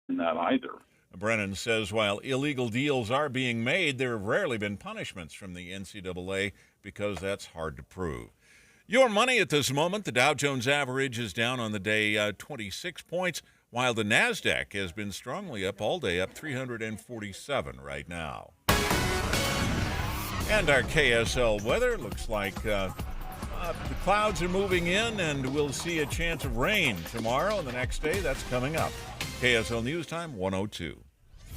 in that either. Brennan says while illegal deals are being made, there have rarely been punishments from the NCAA because that's hard to prove. Your money at this moment, the Dow Jones average is down on the day 26 points, while the NASDAQ has been strongly up all day, up 347 right now. And our KSL weather looks like the clouds are moving in, and we'll see a chance of rain tomorrow and the next day. That's coming up. KSL News Time 102.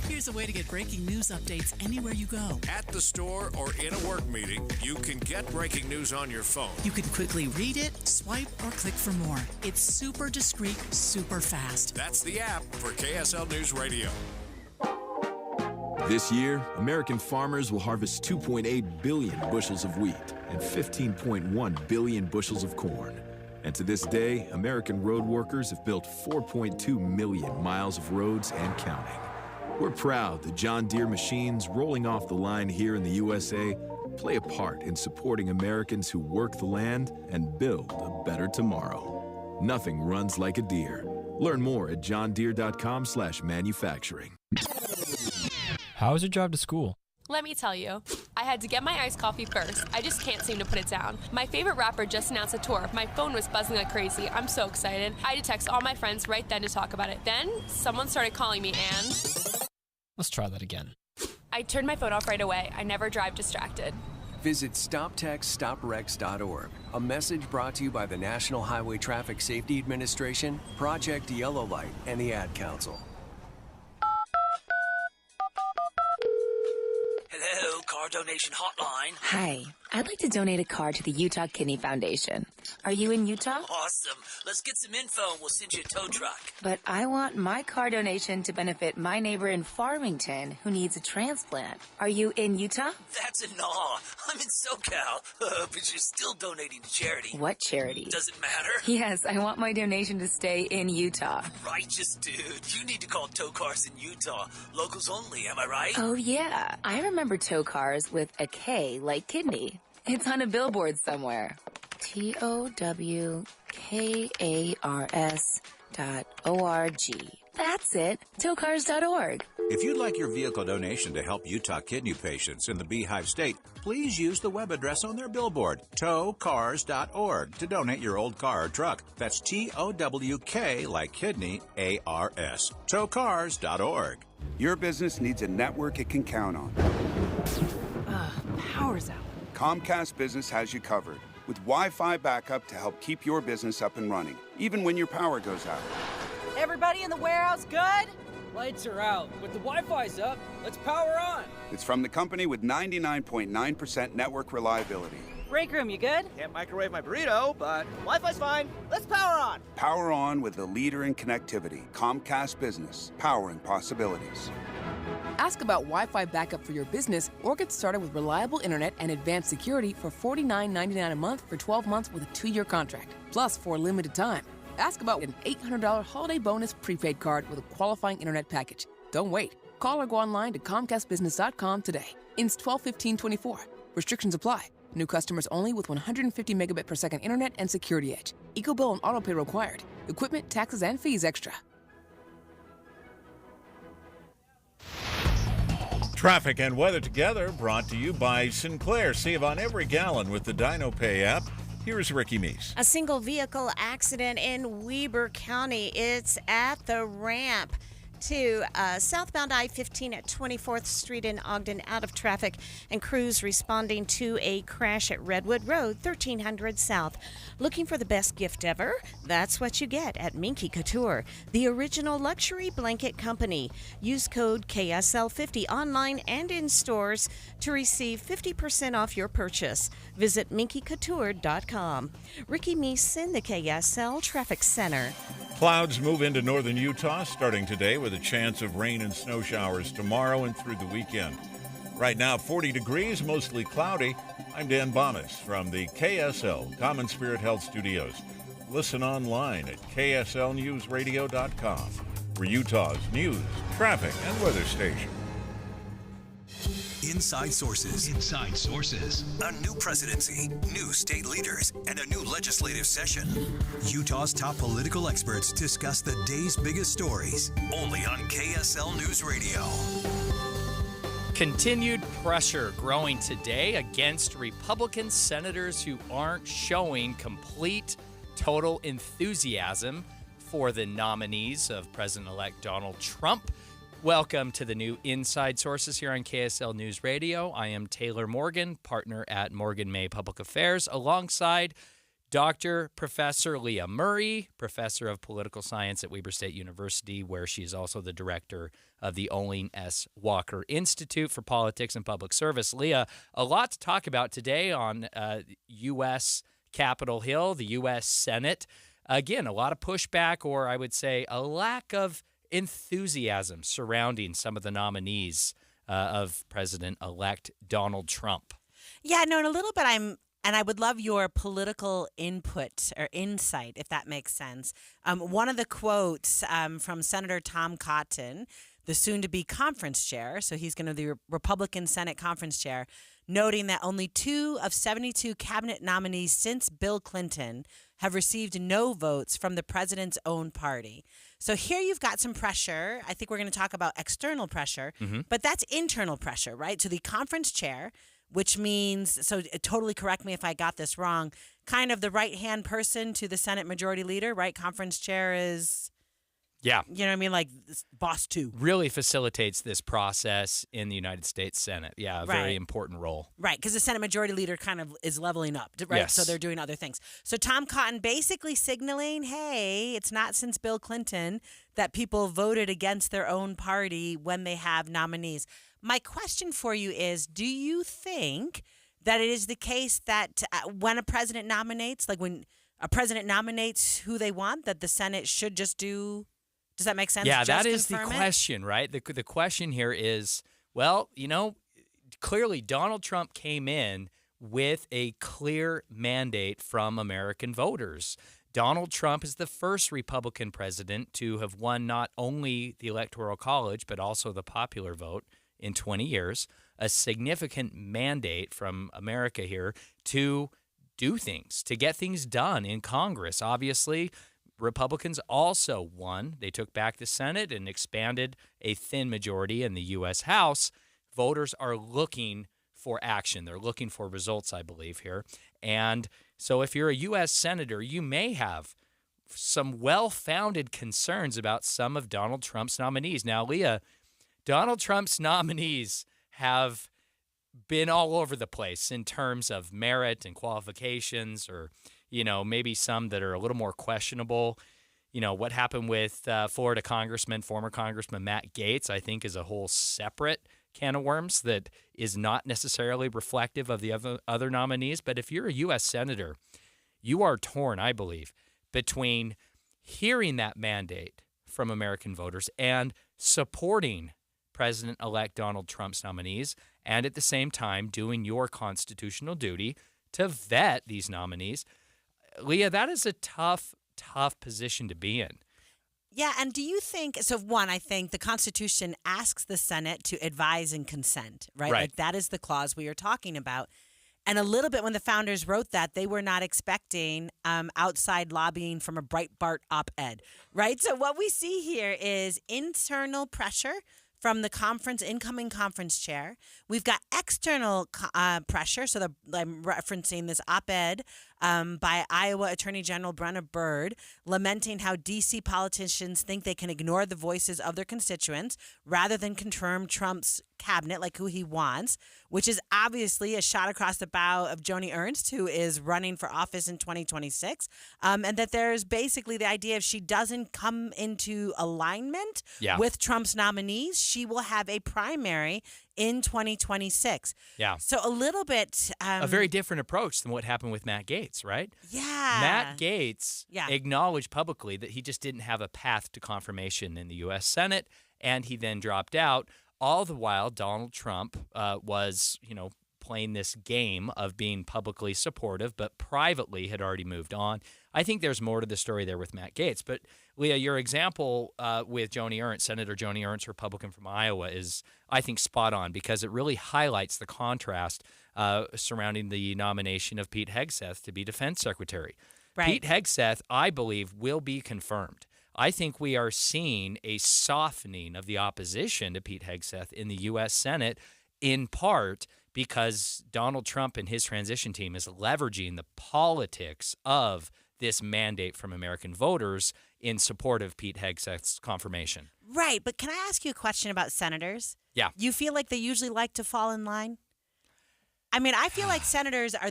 Here's a way to get breaking news updates anywhere you go. At the store or in a work meeting, you can get breaking news on your phone. You can quickly read it, swipe, or click for more. It's super discreet, super fast. That's the app for KSL News Radio. This year, American farmers will harvest 2.8 billion bushels of wheat and 15.1 billion bushels of corn. And to this day, American road workers have built 4.2 million miles of roads and counting. We're proud that John Deere machines rolling off the line here in the USA play a part in supporting Americans who work the land and build a better tomorrow. Nothing runs like a Deere. Learn more at johndeere.com/manufacturing. How was your drive to school? Let me tell you, I had to get my iced coffee first. I just can't seem to put it down. My favorite rapper just announced a tour. My phone was buzzing like crazy. I'm so excited. I had to text all my friends right then to talk about it. Then, someone started calling me and... Let's try that again. I turned my phone off right away. I never drive distracted. Visit StopTextStopWrecks.org. A message brought to you by the National Highway Traffic Safety Administration, Project Yellow Light, and the Ad Council. Hello, car donation hotline. Hi, I'd like to donate a car to the Utah Kidney Foundation. Are you in Utah? Awesome. Let's get some info and we'll send you a tow truck. But I want my car donation to benefit my neighbor in Farmington who needs a transplant. Are you in Utah? That's a no. I'm in SoCal, but you're still donating to charity. What charity? Doesn't matter. Yes, I want my donation to stay in Utah. Righteous dude. You need to call tow cars in Utah. Locals only, am I right? Oh, yeah. I remember tow cars with a K like kidney. It's on a billboard somewhere. TOWKARS.org. That's it. Towcars.org. If you'd like your vehicle donation to help Utah kidney patients in the Beehive State, please use the web address on their billboard, towcars.org, to donate your old car or truck. That's TOWK like kidney, ARS. Towcars.org. Your business needs a network it can count on. Power's out. Comcast Business has you covered with Wi-Fi backup to help keep your business up and running, even when your power goes out. Everybody in the warehouse good? Lights are out, but the Wi-Fi's up. Let's power on. It's from the company with 99.9% network reliability. Break room, you good? Can't microwave my burrito, but Wi-Fi's fine. Let's power on. Power on with the leader in connectivity, Comcast Business, powering possibilities. Ask about Wi-Fi backup for your business or get started with reliable internet and advanced security for $49.99 a month for 12 months with a 2-year contract, plus for a limited time. Ask about an $800 holiday bonus prepaid card with a qualifying internet package. Don't wait. Call or go online to ComcastBusiness.com today. Ins 12/15/24. Restrictions apply. New customers only with 150 megabit per second internet and security edge. EcoBill and autopay required. Equipment, taxes, and fees extra. Traffic and weather together brought to you by Sinclair. Save on every gallon with the DinoPay app. Here's Ricky Meese. A single vehicle accident in Weber County. It's at the ramp to southbound I-15 at 24th Street in Ogden, out of traffic, and crews responding to a crash at Redwood Road, 1300 South. Looking for the best gift ever? That's what you get at Minky Couture, the original luxury blanket company. Use code KSL50 online and in stores to receive 50% off your purchase. Visit minkycouture.com. Ricky Meese in the KSL Traffic Center. Clouds move into northern Utah starting today with a chance of rain and snow showers tomorrow and through the weekend. Right now, 40 degrees, mostly cloudy. I'm Dan Bomis from the KSL Common Spirit Health Studios. Listen online at kslnewsradio.com for Utah's news, traffic, and weather station. Inside Sources. Inside Sources. A new presidency, new state leaders, and a new legislative session. Utah's top political experts discuss the day's biggest stories. Only on KSL News Radio. Continued pressure growing today against Republican senators who aren't showing complete, total enthusiasm for the nominees of President-elect Donald Trump. Welcome to the new Inside Sources here on KSL News Radio. I am Taylor Morgan, partner at Morgan May Public Affairs, alongside Dr. Professor Leah Murray, professor of political science at Weber State University, where she is also the director of the Olin S. Walker Institute for Politics and Public Service. Leah, a lot to talk about today on U.S. Capitol Hill, the U.S. Senate. Again, a lot of pushback, or I would say a lack of enthusiasm surrounding some of the nominees of President-elect Donald Trump. Yeah, no, in a little bit and I would love your political input or insight, if that makes sense. One of the quotes from Senator Tom Cotton, the soon-to-be conference chair, so he's going to be the Republican Senate conference chair, noting that only 2 of 72 cabinet nominees since Bill Clinton have received no votes from the president's own party. So here you've got some pressure. I think we're going to talk about external pressure, but that's internal pressure, right? So the conference chair, which means, so totally correct me if I got this wrong, kind of the right-hand person to the Senate Majority Leader, right? Conference chair is... Yeah. You know what I mean? Like boss 2. Really facilitates this process in the United States Senate. Yeah, a very important role. Right, because the Senate Majority Leader kind of is leveling up, right? Yes. So they're doing other things. So Tom Cotton basically signaling, hey, it's not since Bill Clinton that people voted against their own party when they have nominees. My question for you is, do you think that it is the case that when a president nominates, like when a president nominates who they want, that the Senate should just do... Does that make sense? Yeah, Just that is the confirm it? question, right? The question here is, well, you know, clearly Donald Trump came in with a clear mandate from American voters. Donald Trump is the first Republican president to have won not only the Electoral College, but also the popular vote in 20 years, a significant mandate from America here to do things, to get things done in Congress. Obviously, Republicans also won. They took back the Senate and expanded a thin majority in the U.S. House. Voters are looking for action. They're looking for results, I believe, here. And so if you're a U.S. Senator, you may have some well-founded concerns about some of Donald Trump's nominees. Now, Leah, Donald Trump's nominees have been all over the place in terms of merit and qualifications, or you know, maybe some that are a little more questionable. You know, what happened with Florida former Congressman Matt Gaetz, I think is a whole separate can of worms that is not necessarily reflective of the other nominees. But if you're a U.S. Senator, you are torn, I believe, between hearing that mandate from American voters and supporting President-elect Donald Trump's nominees, and at the same time doing your constitutional duty to vet these nominees. Leah, that is a tough position to be in. Yeah, and do you think, so one, I think the Constitution asks the Senate to advise and consent, right? Like that is the clause we are talking about. And a little bit when the founders wrote that, they were not expecting outside lobbying from a Breitbart op-ed, right? So what we see here is internal pressure from the incoming conference chair. We've got external pressure. So I'm referencing this op-ed by Iowa Attorney General Brenna Bird, lamenting how D.C. politicians think they can ignore the voices of their constituents rather than confirm Trump's cabinet, like who he wants, which is obviously a shot across the bow of Joni Ernst, who is running for office in 2026, and that there's basically the idea if she doesn't come into alignment with Trump's nominees, she will have a primary in 2026. Yeah. So a little bit... a very different approach than what happened with Matt Gaetz, right? Yeah. Matt Gaetz acknowledged publicly that he just didn't have a path to confirmation in the U.S. Senate, and he then dropped out. All the while, Donald Trump was, playing this game of being publicly supportive, but privately had already moved on. I think there's more to the story there with Matt Gaetz. But, Leah, your example with Joni Ernst, Senator Joni Ernst, Republican from Iowa, is, I think, spot on because it really highlights the contrast surrounding the nomination of Pete Hegseth to be Defense Secretary. Right. Pete Hegseth, I believe, will be confirmed. I think we are seeing a softening of the opposition to Pete Hegseth in the U.S. Senate, in part because Donald Trump and his transition team is leveraging the politics of this mandate from American voters in support of Pete Hegseth's confirmation. Right, but can I ask you a question about senators? Yeah. You feel like they usually like to fall in line? I mean, I feel like senators how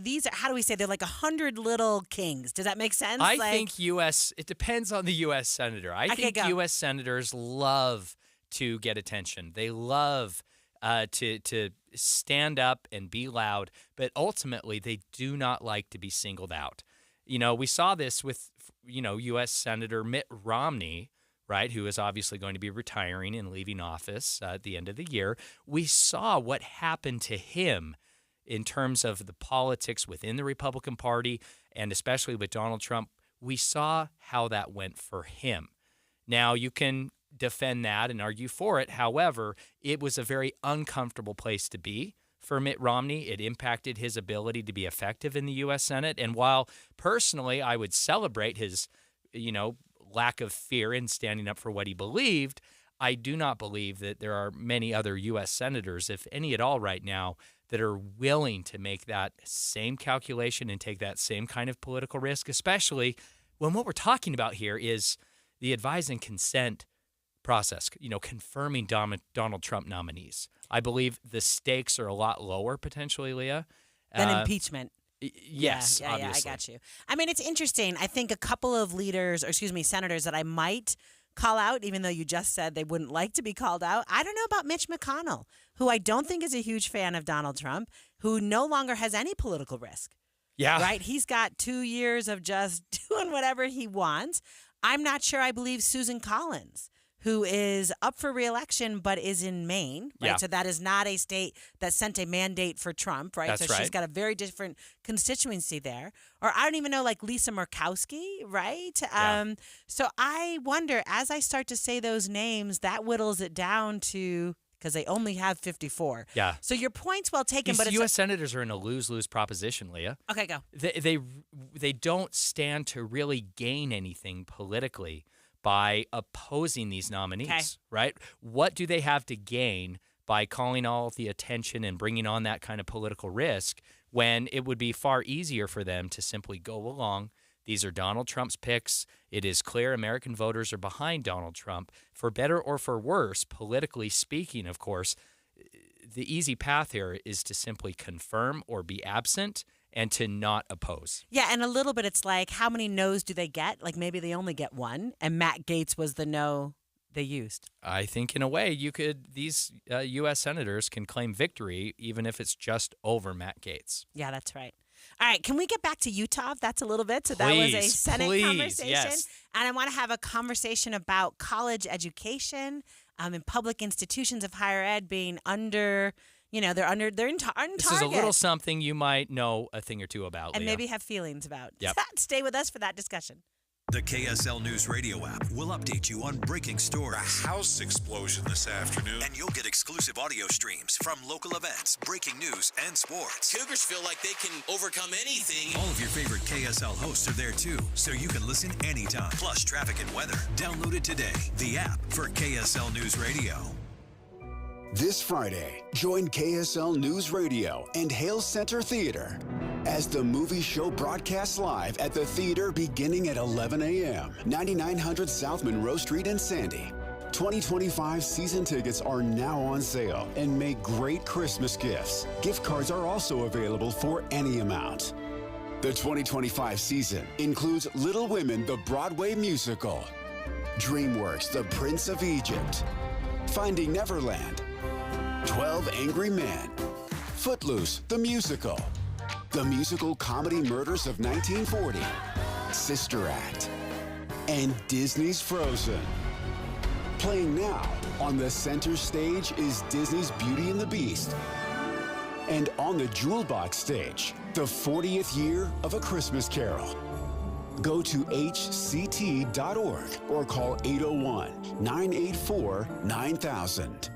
do we say, they're like 100 little kings. Does that make sense? I think it depends on the U.S. senator. I think U.S. senators love to get attention. They love to stand up and be loud, but ultimately they do not like to be singled out. You know, we saw this with, U.S. Senator Mitt Romney, right, who is obviously going to be retiring and leaving office at the end of the year. We saw what happened to him in terms of the politics within the Republican Party, and especially with Donald Trump. We saw how that went for him. Now, you can defend that and argue for it. However, it was a very uncomfortable place to be for Mitt Romney. It impacted his ability to be effective in the U.S. Senate. And while personally I would celebrate his, lack of fear in standing up for what he believed, I do not believe that there are many other U.S. senators, if any at all right now, that are willing to make that same calculation and take that same kind of political risk, especially when what we're talking about here is the advise and consent process, confirming Donald Trump nominees. I believe the stakes are a lot lower, potentially, Leah. Than impeachment. Yes, yeah, obviously. I got you. I mean, it's interesting. I think a couple of senators that I might call out, even though you just said they wouldn't like to be called out. I don't know about Mitch McConnell, who I don't think is a huge fan of Donald Trump, who no longer has any political risk. Yeah. Right? He's got 2 years of just doing whatever he wants. I'm not sure I believe Susan Collins, who is up for re-election but is in Maine, right? Yeah. So that is not a state that sent a mandate for Trump, right? That's so she's right. got a very different constituency there. Or I don't even know, like Lisa Murkowski, right? Yeah. So I wonder, as I start to say those names, that whittles it down to, because they only have 54. Yeah. So your point's well taken, These but it's U.S. senators are in a lose-lose proposition, Leah. Okay, go. They don't stand to really gain anything politically by opposing these nominees, right? What do they have to gain by calling all the attention and bringing on that kind of political risk when it would be far easier for them to simply go along? These are Donald Trump's picks. It is clear American voters are behind Donald Trump. For better or for worse, politically speaking, of course, the easy path here is to simply confirm or be absent and to not oppose. Yeah, and a little bit it's like, how many no's do they get? Like maybe they only get one, and Matt Gaetz was the no they used. I think in a way these U.S. senators can claim victory even if it's just over Matt Gaetz. Yeah, that's right. All right, can we get back to Utah? That's a little bit. So that was a Senate conversation. Yes. And I want to have a conversation about college education and public institutions of higher ed being under, they're in target. This is a little something you might know a thing or two about, and Leah. maybe have feelings about. Yep. Stay with us for that discussion. The KSL News Radio app will update you on breaking stories. A house explosion this afternoon. And you'll get exclusive audio streams from local events, breaking news, and sports. Cougars feel like they can overcome anything. All of your favorite KSL hosts are there too, so you can listen anytime. Plus traffic and weather. Download it today. The app for KSL News Radio. This Friday, join KSL News Radio and Hale Center Theater as the movie show broadcasts live at the theater beginning at 11 a.m. 9900 South Monroe Street in Sandy. 2025 season tickets are now on sale and make great Christmas gifts. Gift cards are also available for any amount. The 2025 season includes Little Women, the Broadway musical, DreamWorks, The Prince of Egypt, Finding Neverland, 12 Angry Men, Footloose, the musical Comedy Murders of 1940, Sister Act, and Disney's Frozen. Playing now on the center stage is Disney's Beauty and the Beast, And on the Jewel Box stage, the 40th year of A Christmas Carol. Go to hct.org or call 801-984-9000.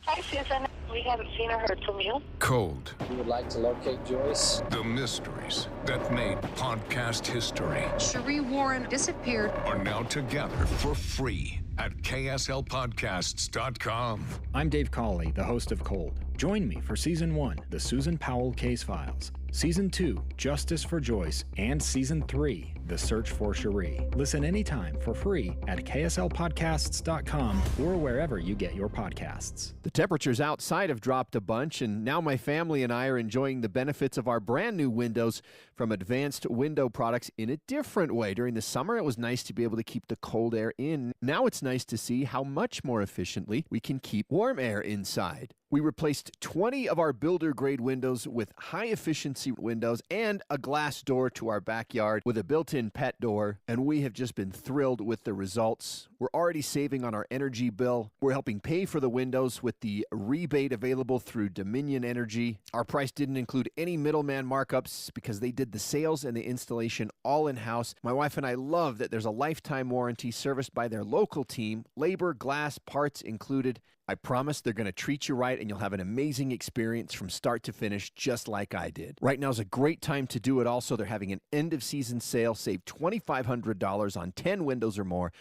Hi, Susan. We haven't seen or heard from you. Cold. We would like to locate Joyce. The mysteries that made podcast history Cherie Warren disappeared. are now together for free at kslpodcasts.com. I'm Dave Cawley, the host of Cold. Join me for Season 1, The Susan Powell Case Files, Season 2, Justice for Joyce, and Season 3, The Search for Cherie. Listen anytime for free at kslpodcasts.com or wherever you get your podcasts. The temperatures outside have dropped a bunch, and now my family and I are enjoying the benefits of our brand new windows from Advanced Window Products in a different way. During the summer, it was nice to be able to keep the cold air in. Now it's nice to see how much more efficiently we can keep warm air inside. We replaced 20 of our builder-grade windows with high-efficiency windows and a glass door to our backyard with a built-in pet door, and we have just been thrilled with the results. We're already saving on our energy bill. We're helping pay for the windows with the rebate available through Dominion Energy. Our price didn't include any middleman markups because they did the sales and the installation all in-house. My wife and I love that there's a lifetime warranty serviced by their local team, labor, glass, parts included. I promise they're going to treat you right and you'll have an amazing experience from start to finish, just like I did. Right now is a great time to do it. Also, they're having an end-of-season sale. Save $2,500 on 10 windows or more.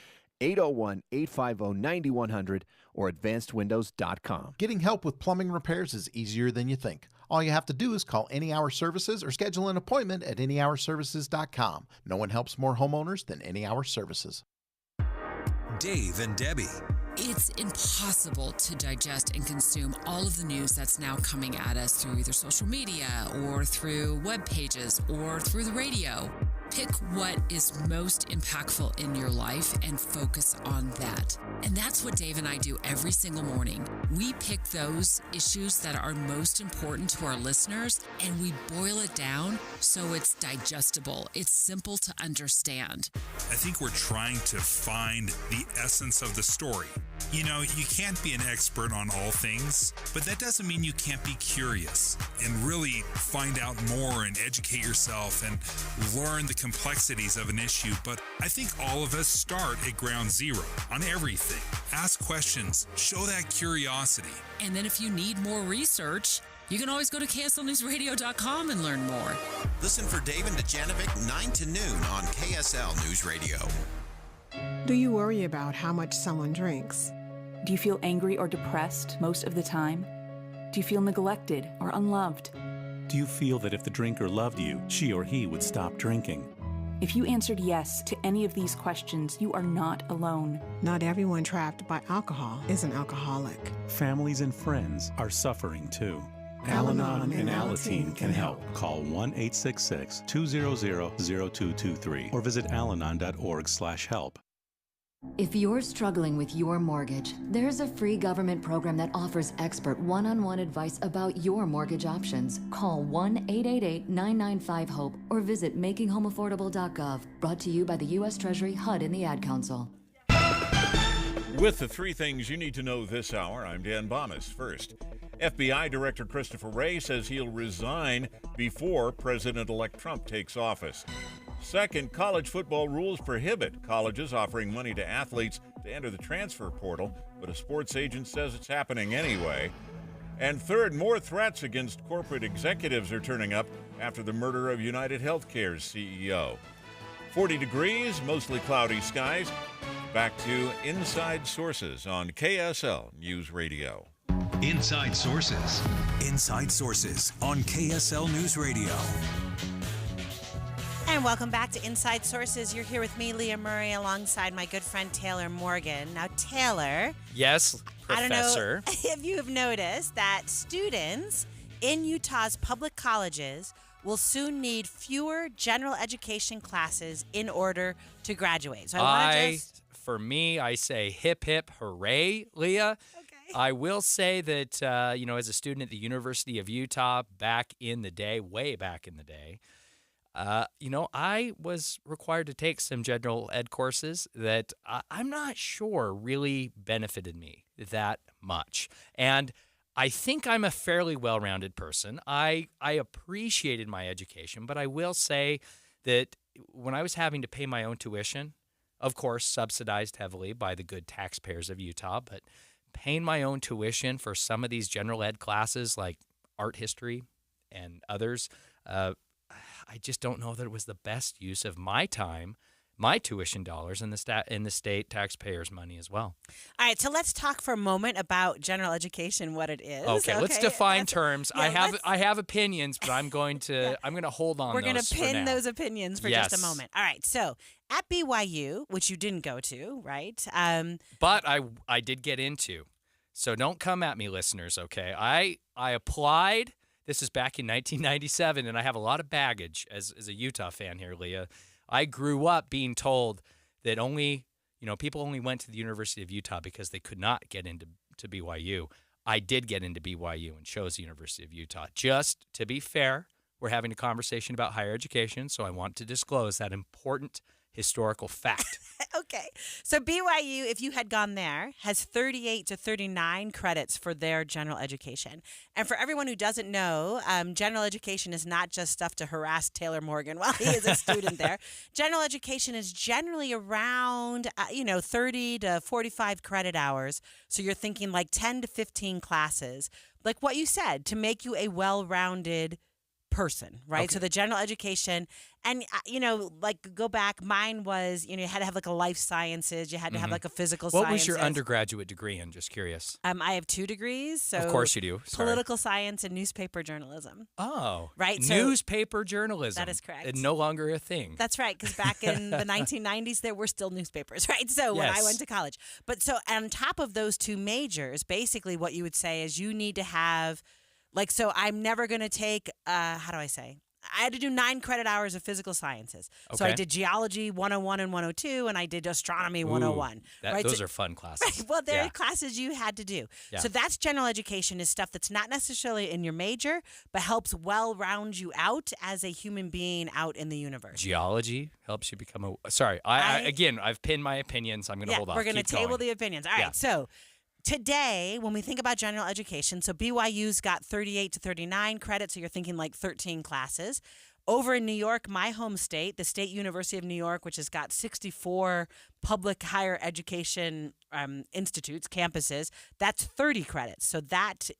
801-850-9100 or advancedwindows.com. Getting help with plumbing repairs is easier than you think. All you have to do is call Any Hour Services or schedule an appointment at anyhourservices.com. No one helps more homeowners than Any Hour Services. Dave and Debbie. It's impossible to digest and consume all of the news that's now coming at us through either social media or through web pages or through the radio. Pick what is most impactful in your life and focus on that. And that's what Dave and I do every single morning. We pick those issues that are most important to our listeners and we boil it down so it's digestible. It's simple to understand. I think we're trying to find the essence of the story. You know, you can't be an expert on all things, but that doesn't mean you can't be curious and really find out more and educate yourself and learn the complexities of an issue. But I think all of us start at ground zero on everything. Ask questions, show that curiosity. And then if you need more research, you can always go to KSLNewsRadio.com and learn more. Listen for Dave and Dejanovic 9 to noon on KSL News Radio. Do you worry about how much someone drinks? Do you feel angry or depressed most of the time? Do you feel neglected or unloved? Do you feel that if the drinker loved you, she or he would stop drinking? If you answered yes to any of these questions, you are not alone. Not everyone trapped by alcohol is an alcoholic. Families and friends are suffering too. Al-Anon and Alateen can help. Call 1-866-200-0223 or visit alanon.org/help. If you're struggling with your mortgage, there's a free government program that offers expert one-on-one advice about your mortgage options. Call 1-888-995-HOPE or visit makinghomeaffordable.gov. Brought to you by the U.S. Treasury, HUD, and the Ad Council. With the three things you need to know this hour, I'm Dan Bomas. First, FBI Director Christopher Wray says he'll resign before President-elect Trump takes office. Second, college football rules prohibit colleges offering money to athletes to enter the transfer portal, but a sports agent says it's happening anyway. And third, more threats against corporate executives are turning up after the murder of United Healthcare's CEO. 40 degrees, mostly cloudy skies. Back to Inside Sources on KSL News Radio. Inside Sources. Inside Sources on KSL News Radio. And welcome back to Inside Sources. You're here with me, Leah Murray, alongside my good friend Taylor Morgan. Now, Taylor. Yes, Professor. I don't know if you have noticed that students in Utah's public colleges will soon need fewer general education classes in order to graduate. So For me, I say hip, hip, hooray, Leah. Okay. I will say that, as a student at the University of Utah back in the day, way back in the day, I was required to take some general ed courses that I'm not sure really benefited me that much. And I think I'm a fairly well-rounded person. I appreciated my education, but I will say that when I was having to pay my own tuition, of course, subsidized heavily by the good taxpayers of Utah, but paying my own tuition for some of these general ed classes like art history and others, I just don't know that it was the best use of my time, my tuition dollars, and the state taxpayers' money as well. All right, so let's talk for a moment about general education, what it is. Okay, let's define terms. Yeah, I have opinions, but I'm going to hold on. We're going to pin those opinions for just a moment. All right, so at BYU, which you didn't go to, right? But I did get into. So don't come at me, listeners. Okay, I applied. This is back in 1997, and I have a lot of baggage as a Utah fan here, Leah. I grew up being told that people only went to the University of Utah because they could not get into BYU. I did get into BYU and chose the University of Utah. Just to be fair, we're having a conversation about higher education, so I want to disclose that important historical fact. Okay. So BYU, if you had gone there, has 38 to 39 credits for their general education. And for everyone who doesn't know, general education is not just stuff to harass Taylor Morgan while he is a student there. General education is generally around, 30 to 45 credit hours. So you're thinking like 10 to 15 classes. Like what you said, to make you a well-rounded person, right? Okay. So the general education, and go back, mine was, you had to have like a life sciences, you had to have like a physical sciences. What was your undergraduate degree in? Just curious. I have 2 degrees. So of course you do. Sorry. Political science and newspaper journalism. Oh, right. Newspaper journalism. That is correct. No longer a thing. That's right. Because back in the 1990s, there were still newspapers, right? So when I went to college, but so on top of those 2 majors, basically what you would say is you need to have, so I'm never going to take, how do I say? I had to do 9 credit hours of physical sciences. Okay. So I did geology 101 and 102, and I did astronomy 101. Right? Those are fun classes. Right? Well, they're classes you had to do. Yeah. So that's general education, is stuff that's not necessarily in your major, but helps round you out as a human being out in the universe. Geology helps you become a... Sorry, I've pinned my opinions. I'm going to hold on. We're going to table the opinions. All right, so... Today, when we think about general education, so BYU's got 38 to 39 credits, so you're thinking like 13 classes. Over in New York, my home state, the State University of New York, which has got 64 public higher education institutes, campuses, that's 30 credits. So that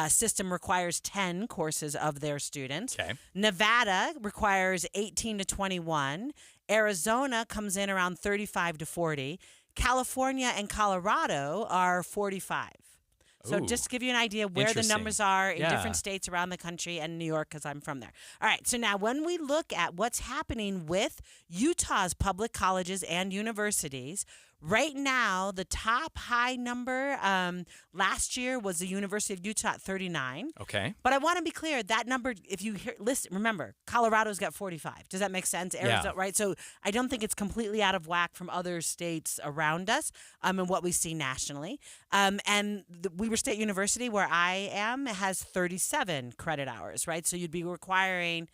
system requires 10 courses of their students. Okay. Nevada requires 18 to 21. Arizona comes in around 35 to 40. California and Colorado are 45. So just to give you an idea where the numbers are in different states around the country, and New York, because I'm from there. All right, so now when we look at what's happening with Utah's public colleges and universities, right now the top high number last year was the University of Utah at 39. Okay. But I want to be clear, that number, if you remember, Colorado's got 45. Does that make sense? Arizona, right? So I don't think it's completely out of whack from other states around us and what we see nationally. And Weber State University, where I am, has 37 credit hours, right? So you'd be requiring...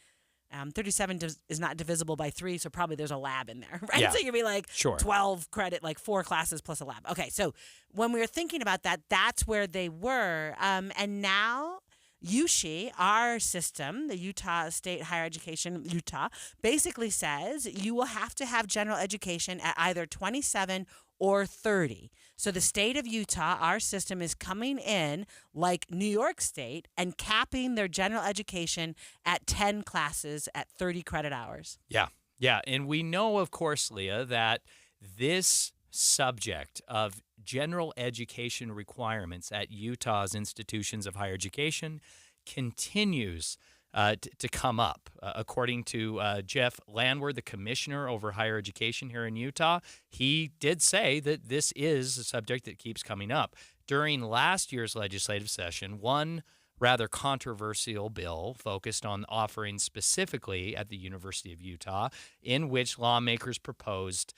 37 is not divisible by 3, so probably there's a lab in there, right? Yeah. So you'd be like 12 credit, like 4 classes plus a lab. Okay, so when we were thinking about that, that's where they were. And now USHE, our system, the Utah State Higher Education, Utah, basically says you will have to have general education at either 27 or 30. So the state of Utah, our system, is coming in like New York State and capping their general education at 10 classes at 30 credit hours. Yeah. And we know, of course, Leah, that this subject of general education requirements at Utah's institutions of higher education continues to come up. According to Jeff Landward, the commissioner over higher education here in Utah, he did say that this is a subject that keeps coming up. During last year's legislative session, one rather controversial bill focused on offerings specifically at the University of Utah, in which lawmakers proposed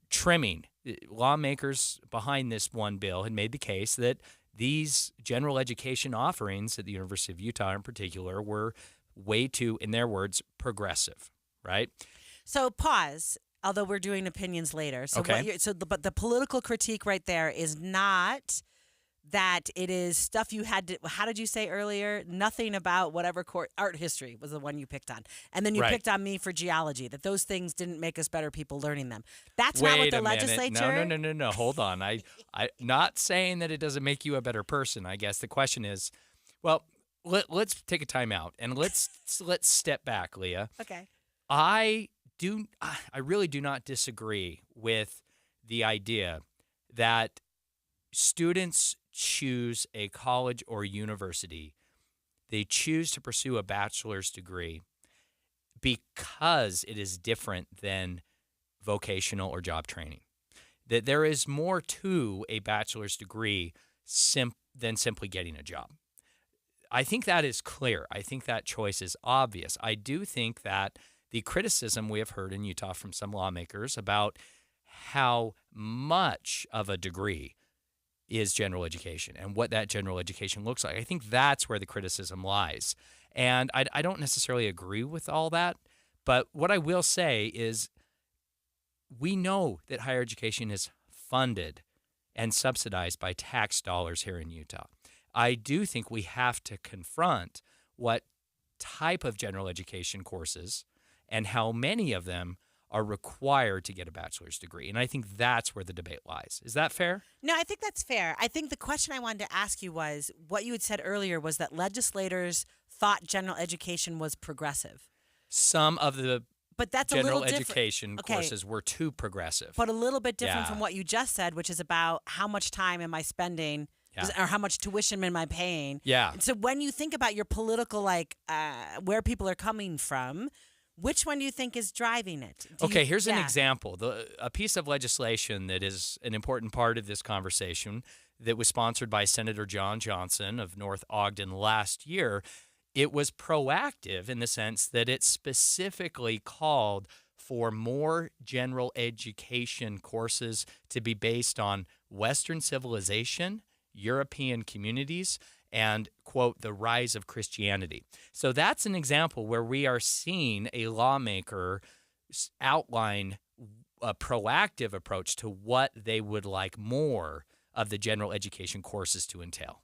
trimming. Lawmakers behind this one bill had made the case that these general education offerings at the University of Utah in particular were way too, in their words, progressive, right? So pause, although we're doing opinions later. So okay. But the political critique right there is not that it is stuff you had to, how did you say earlier? Nothing about whatever art history was the one you picked on. And then you picked on me for geology, that those things didn't make us better people learning them. That's not what the legislature. No. Hold on. I not saying that it doesn't make you a better person. I guess the question is, well, let's take a time out and let's step back, Leah. Okay. I really do not disagree with the idea that students choose a college or university. They choose to pursue a bachelor's degree because it is different than vocational or job training. That there is more to a bachelor's degree than simply getting a job. I think that is clear. I think that choice is obvious. I do think that the criticism we have heard in Utah from some lawmakers about how much of a degree is general education and what that general education looks like, I think that's where the criticism lies. And I don't necessarily agree with all that, but what I will say is we know that higher education is funded and subsidized by tax dollars here in Utah. I do think we have to confront what type of general education courses and how many of them are required to get a bachelor's degree. And I think that's where the debate lies. Is that fair? No, I think that's fair. I think the question I wanted to ask you was, what you had said earlier was that legislators thought general education was progressive. Some of the general education okay, courses were too progressive. But a little bit different from what you just said, which is about how much time am I spending or how much tuition am I paying. Yeah. So when you think about your political, where people are coming from, which one do you think is driving it? Here's an example. A piece of legislation that is an important part of this conversation that was sponsored by Senator John Johnson of North Ogden last year, it was proactive in the sense that it specifically called for more general education courses to be based on Western civilization, European communities, and, quote, the rise of Christianity. So that's an example where we are seeing a lawmaker outline a proactive approach to what they would like more of the general education courses to entail.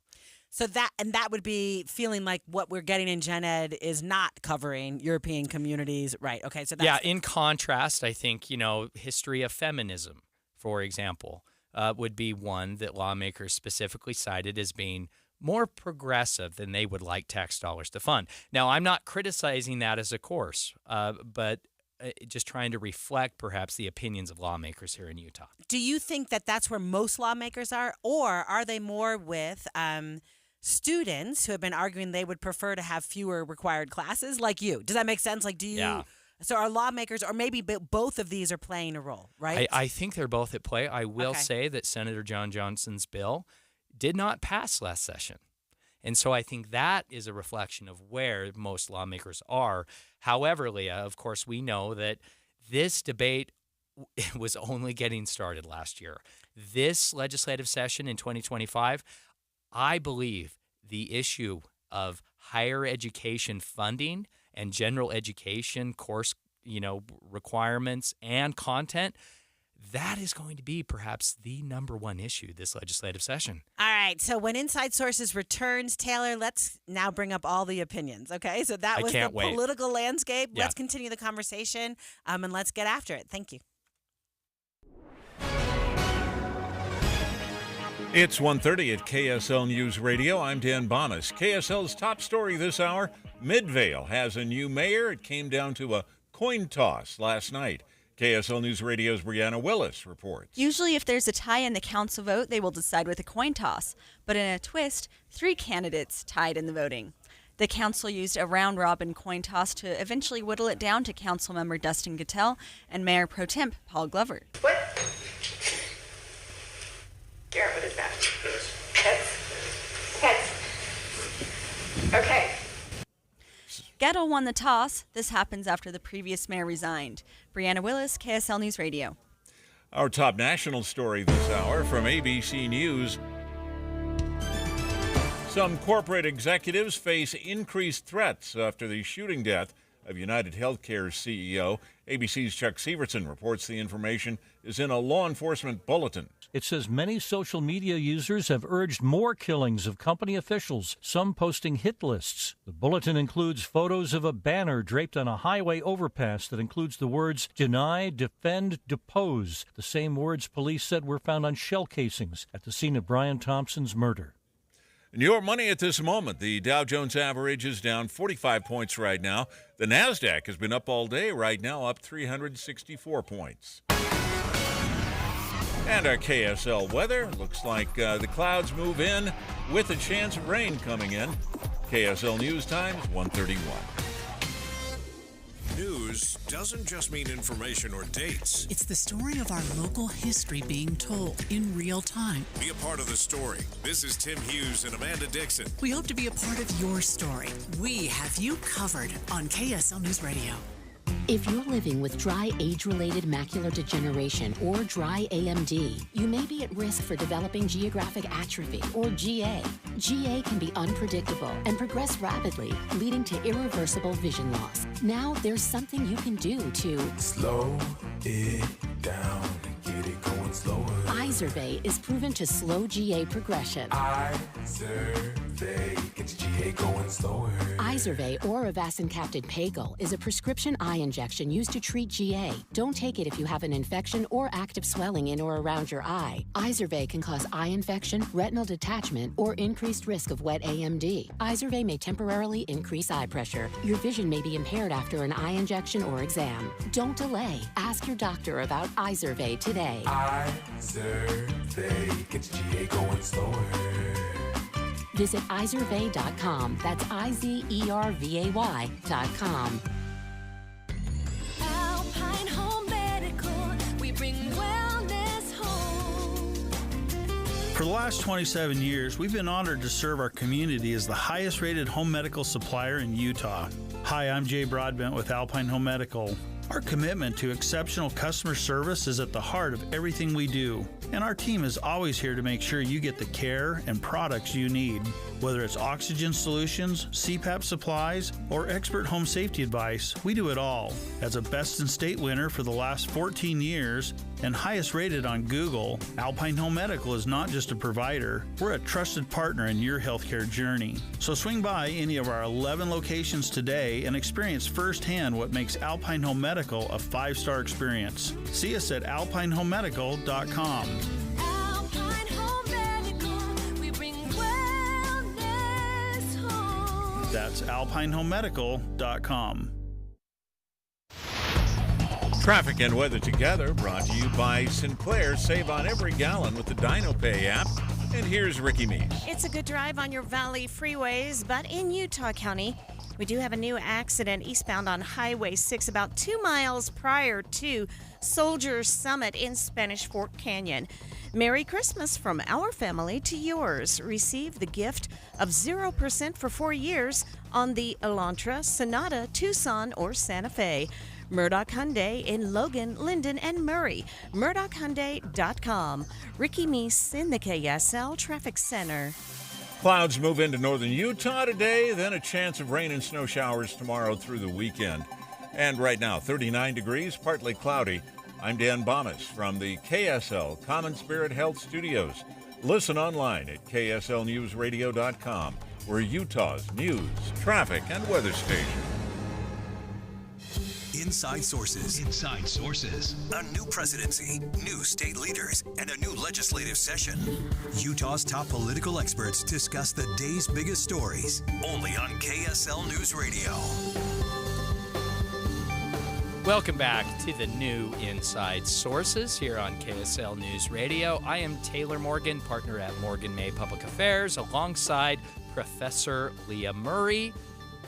So that would be feeling like what we're getting in Gen Ed is not covering European communities. Right. Okay. So that's in contrast, I think, history of feminism, for example, would be one that lawmakers specifically cited as being more progressive than they would like tax dollars to fund. Now, I'm not criticizing that as a course, but just trying to reflect perhaps the opinions of lawmakers here in Utah. Do you think that that's where most lawmakers are, or are they more with students who have been arguing they would prefer to have fewer required classes like you? Does that make sense? Do you... Yeah. So are lawmakers, or maybe both of these are playing a role, right? I think they're both at play. I will say that Senator John Johnson's bill did not pass last session. And so I think that is a reflection of where most lawmakers are. However, Leah, of course, we know that this debate was only getting started last year. This legislative session in 2025, I believe the issue of higher education funding and general education course, requirements and content, that is going to be perhaps the number one issue this legislative session. All right. So when Inside Sources returns, Taylor, let's now bring up all the opinions. Okay. So that was the political landscape. Yeah. Let's continue the conversation and let's get after it. Thank you. It's 1:30 at KSL News Radio. I'm Dan Bonas. KSL's top story this hour, Midvale has a new mayor. It came down to a coin toss last night. KSL News Radio's Brianna Willis reports. Usually if there's a tie in the council vote, they will decide with a coin toss. But in a twist, 3 candidates tied in the voting. The council used a round-robin coin toss to eventually whittle it down to Councilmember Dustin Gattell and Mayor Pro Temp Paul Glover. What? Garrett, what is that? Heads. Okay. Gattell won the toss. This happens after the previous mayor resigned. Brianna Willis, KSL News Radio. Our top national story this hour from ABC News. Some corporate executives face increased threats after the shooting death of United Healthcare's CEO. ABC's Chuck Severson reports the information is in a law enforcement bulletin. It says many social media users have urged more killings of company officials, some posting hit lists. The bulletin includes photos of a banner draped on a highway overpass that includes the words deny, defend, depose, the same words police said were found on shell casings at the scene of Brian Thompson's murder. And your money at this moment, the Dow Jones average is down 45 points right now. The NASDAQ has been up all day, right now up 364 points. And our KSL weather, looks like the clouds move in with a chance of rain coming in. KSL News Times, 1:31. News doesn't just mean information or dates. It's the story of our local history being told in real time. Be a part of the story. This is Tim Hughes and Amanda Dixon. We hope to be a part of your story. We have you covered on KSL News Radio. If you're living with dry age-related macular degeneration or dry AMD, you may be at risk for developing geographic atrophy or GA. GA can be unpredictable and progress rapidly, leading to irreversible vision loss. Now there's something you can do to slow it down and get it going slower. Izervay is proven to slow GA progression. Izervay gets GA going slower. Izervay or avacincaptad pagel is a prescription eye injection used to treat GA. Don't take it if you have an infection or active swelling in or around your eye. Izervay can cause eye infection, retinal detachment, or increased risk of wet AMD. Izervay may temporarily increase eye pressure. Your vision may be impaired after an eye injection or exam. Don't delay. Ask your doctor about Izervay today. Izervay gets GA going slower. Visit Izervay.com. That's IZERVAY.com. Alpine Home Medical, we bring wellness home. For the last 27 years, we've been honored to serve our community as the highest rated home medical supplier in Utah. Hi, I'm Jay Broadbent with Alpine Home Medical. Our commitment to exceptional customer service is at the heart of everything we do, and our team is always here to make sure you get the care and products you need. Whether it's oxygen solutions, CPAP supplies, or expert home safety advice, we do it all. As a Best in State winner for the last 14 years and highest rated on Google, Alpine Home Medical is not just a provider, we're a trusted partner in your healthcare journey. So swing by any of our 11 locations today and experience firsthand what makes Alpine Home Medical a 5-star experience. See us at alpinehomemedical.com. Alpine Home Medical, we bring wellness home. That's alpinehomemedical.com. Traffic and weather together brought to you by Sinclair. Save on every gallon with the DinoPay app. And here's Ricky Meese. It's a good drive on your valley freeways, but in Utah County, we do have a new accident eastbound on Highway 6 about 2 miles prior to Soldiers Summit in Spanish Fork Canyon. Merry Christmas from our family to yours. Receive the gift of 0% for 4 years on the Elantra, Sonata, Tucson, or Santa Fe. Murdoch Hyundai in Logan, Linden, and Murray. MurdochHyundai.com. Ricky Meese in the KSL Traffic Center. Clouds move into northern Utah today, then a chance of rain and snow showers tomorrow through the weekend. And right now, 39 degrees, partly cloudy. I'm Dan Bomas from the KSL Common Spirit Health Studios. Listen online at kslnewsradio.com. We're Utah's news, traffic, and weather station. Inside Sources. Inside Sources. A new presidency, new state leaders, and a new legislative session. Utah's top political experts discuss the day's biggest stories. Only on KSL News Radio. Welcome back to the new Inside Sources here on KSL News Radio. I am Taylor Morgan, partner at Morgan May Public Affairs, alongside Professor Leah Murray.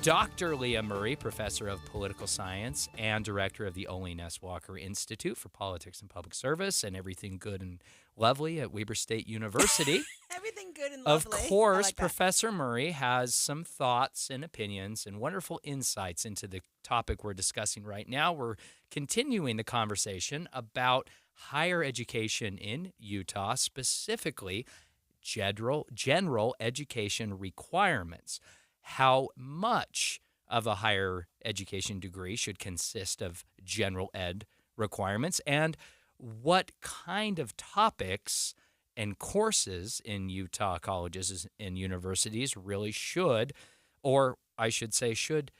Dr. Leah Murray, professor of political science and director of the Olin S. Walker Institute for Politics and Public Service and Everything Good and Lovely at Weber State University. Everything good and Of lovely. course, like Professor Murray has some thoughts and opinions and wonderful insights into the topic we're discussing right now. We're continuing the conversation about higher education in Utah, specifically general education requirements. How much of a higher education degree should consist of general ed requirements, and what kind of topics and courses in Utah colleges and universities really should, or I should say should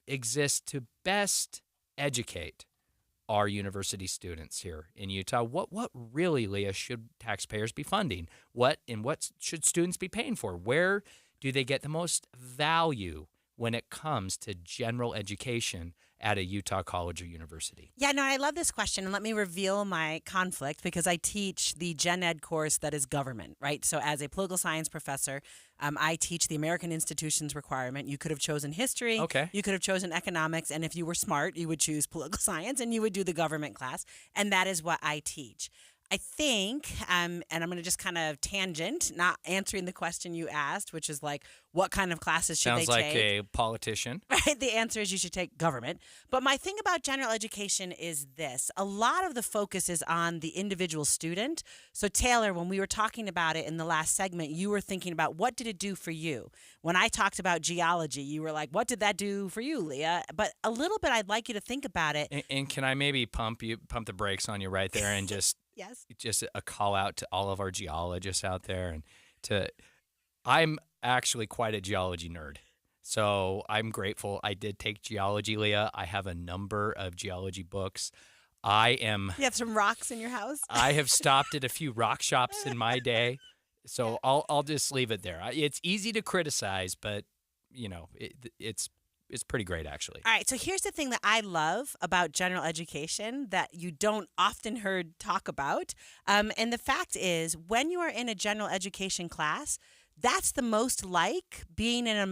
exist to best educate our university students here in Utah. What really, Leah, should taxpayers be funding? What should students be paying for? Where do they get the most value when it comes to general education at a Utah college or university? Yeah, no, I love this question. And let me reveal my conflict because I teach the gen ed course that is government, right? So as a political science professor, I teach the American institutions requirement. You could have chosen history. Okay. You could have chosen economics. And if you were smart, you would choose political science and you would do the government class. And that is what I teach. I think, and I'm going to just kind of tangent, not answering the question you asked, which is like, what kind of classes should Sounds they like take? a politician. Right? The answer is you should take government. But my thing about general education is this. A lot of the focus is on the individual student. So Taylor, when we were talking about it in the last segment, you were thinking about what did it do for you? When I talked about geology, you were like, what did that do for you, Leah? But a little bit, I'd like you to think about it. And can I maybe pump the brakes on you right there and just yes, just a call out to all of our geologists out there, and I'm actually quite a geology nerd. So I'm grateful I did take geology, Leah. I have a number of geology books. You have some rocks in your house? I have stopped at a few rock shops in my day. So I'll just leave it there. It's easy to criticize, but it's pretty great, actually. All right, so here's the thing that I love about general education that you don't often heard talk about. And the fact is, when you are in a general education class, that's the most like being in an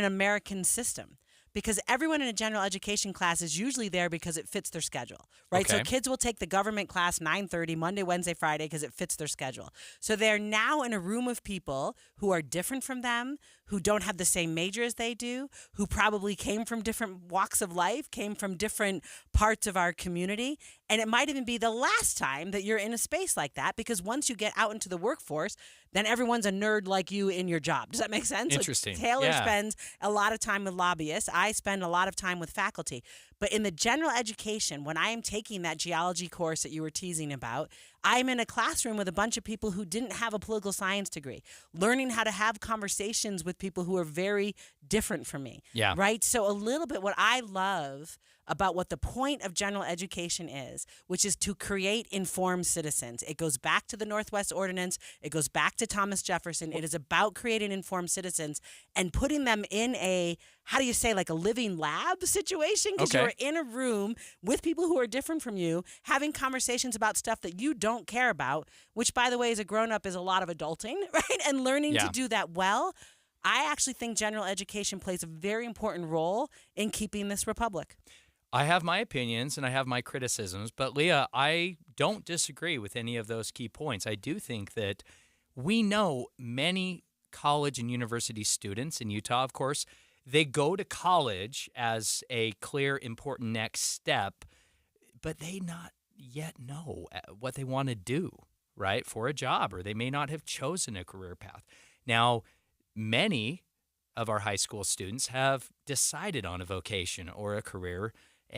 American system. Because everyone in a general education class is usually there because it fits their schedule, right? Okay. So kids will take the government class 9:30, Monday, Wednesday, Friday, because it fits their schedule. So they're now in a room of people who are different from them, who don't have the same major as they do, who probably came from different walks of life, came from different parts of our community. And it might even be the last time that you're in a space like that, because once you get out into the workforce, then everyone's a nerd like you in your job. Does that make sense? Interesting. Like Taylor Yeah. spends a lot of time with lobbyists. I spend a lot of time with faculty. But in the general education, when I am taking that geology course that you were teasing about, I'm in a classroom with a bunch of people who didn't have a political science degree, learning how to have conversations with people who are very different from me. Yeah. Right? So a little bit what I love about what the point of general education is, which is to create informed citizens. It goes back to the Northwest Ordinance. It goes back to Thomas Jefferson. It is about creating informed citizens and putting them in a, how do you say, like a living lab situation? Because Okay. you're in a room with people who are different from you, having conversations about stuff that you don't care about, which, by the way, as a grown-up is a lot of adulting, right? And learning to do that well. I actually think general education plays a very important role in keeping this republic. I have my opinions and I have my criticisms, but Leah, I don't disagree with any of those key points. I do think that we know many college and university students in Utah, of course, they go to college as a clear, important next step, but they not yet know what they want to do, right, for a job, or they may not have chosen a career path. Now, many of our high school students have decided on a vocation or a career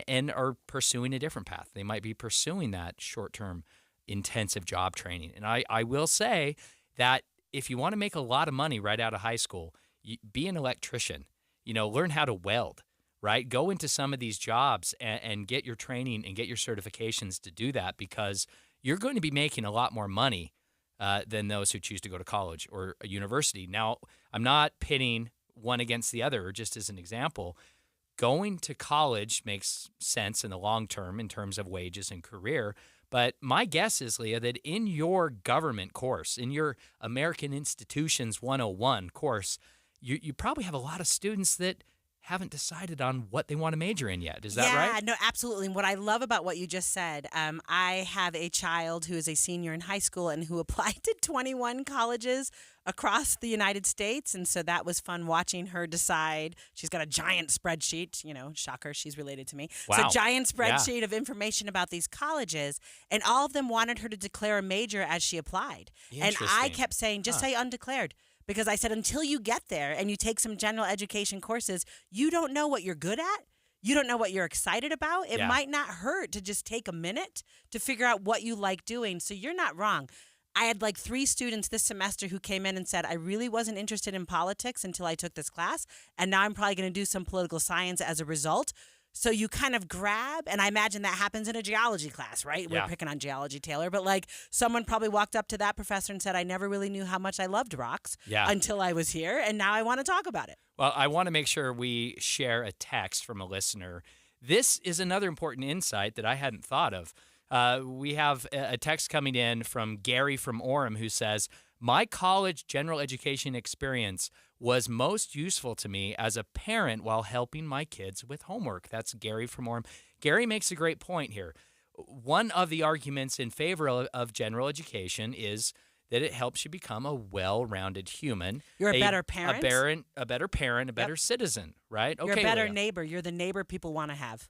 and are pursuing a different path. They might be pursuing that short-term intensive job training. And I will say that if you want to make a lot of money right out of high school, be an electrician, learn how to weld, right? Go into some of these jobs and get your training and get your certifications to do that, because you're going to be making a lot more money than those who choose to go to college or a university. Now, I'm not pitting one against the other, just as an example. Going to college makes sense in the long term in terms of wages and career. But my guess is, Leah, that in your government course, in your American Institutions 101 course, you probably have a lot of students that haven't decided on what they want to major in yet. Is that right? Yeah, no, absolutely. And what I love about what you just said, I have a child who is a senior in high school and who applied to 21 colleges across the United States. And so that was fun watching her decide. She's got a giant spreadsheet, shocker, she's related to me. Wow. So giant spreadsheet of information about these colleges. And all of them wanted her to declare a major as she applied. And I kept saying, just say undeclared. Because I said, until you get there and you take some general education courses, you don't know what you're good at. you don't know what you're excited about, it Yeah. might not hurt to just take a minute to figure out what you like doing. So you're not wrong. I had like 3 students this semester who came in and said, I really wasn't interested in politics until I took this class. And now I'm probably going to do some political science as a result. So you kind of grab, and I imagine that happens in a geology class, right? Yeah. We're picking on geology, Taylor, but like someone probably walked up to that professor and said, I never really knew how much I loved rocks until I was here, and now I want to talk about it. Well, I want to make sure we share a text from a listener. This is another important insight that I hadn't thought of. We have a text coming in from Gary from Orem who says, my college general education experience was most useful to me as a parent while helping my kids with homework. That's Gary from Orem. Gary makes a great point here. One of the arguments in favor of general education is that it helps you become a well-rounded human. You're a better parent. A better parent, a better citizen, right? You're a better Leah. neighbor. You're the neighbor people want to have.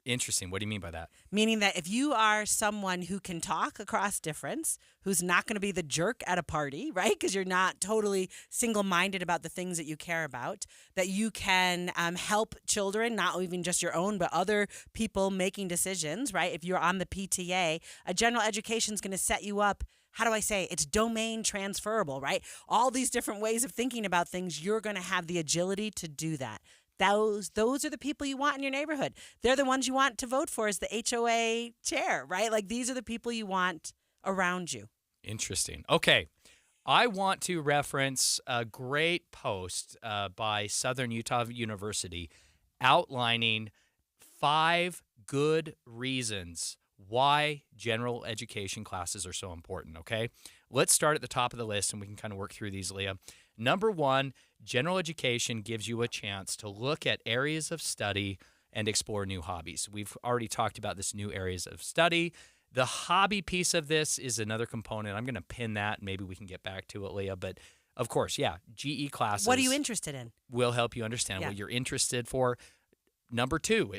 Interesting. What do you mean by that? Meaning that if you are someone who can talk across difference, who's not going to be the jerk at a party, right? Because you're not totally single-minded about the things that you care about, that you can help children, not even just your own, but other people making decisions, right? If you're on the PTA, a general education is going to set you up. How do I say? It's domain transferable, right? All these different ways of thinking about things, you're going to have the agility to do that. Those are the people you want in your neighborhood. They're the ones you want to vote for as the HOA chair, right? Like these are the people you want around you. Interesting. Okay. I want to reference a great post by Southern Utah University outlining 5 good reasons why general education classes are so important, okay? Let's start at the top of the list and we can kind of work through these, Leah. Number 1, general education gives you a chance to look at areas of study and explore new hobbies. We've already talked about this new areas of study. The hobby piece of this is another component. I'm going to pin that. Maybe we can get back to it, Leah. But of course, yeah, GE classes. What are you interested in? Will help you understand what you're interested for. Number 2,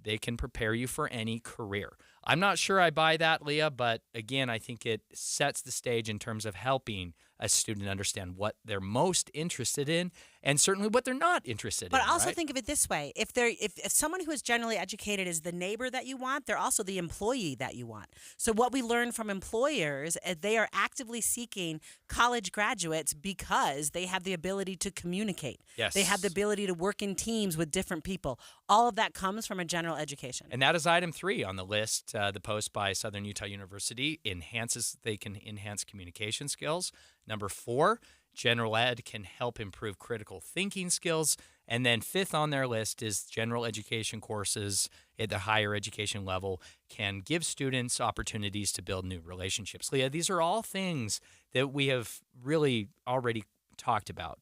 they can prepare you for any career. I'm not sure I buy that, Leah, but again, I think it sets the stage in terms of helping a student understand what they're most interested in and certainly what they're not interested in. But also right? think of it this way. If someone who is generally educated is the neighbor that you want, they're also the employee that you want. So what we learn from employers, they are actively seeking college graduates because they have the ability to communicate. Yes. They have the ability to work in teams with different people. All of that comes from a general education. And that is item 3 on the list. The post by Southern Utah University they can enhance communication skills. Number 4, general ed can help improve critical thinking skills. And then 5th on their list is general education courses at the higher education level can give students opportunities to build new relationships. Leah, these are all things that we have really already talked about.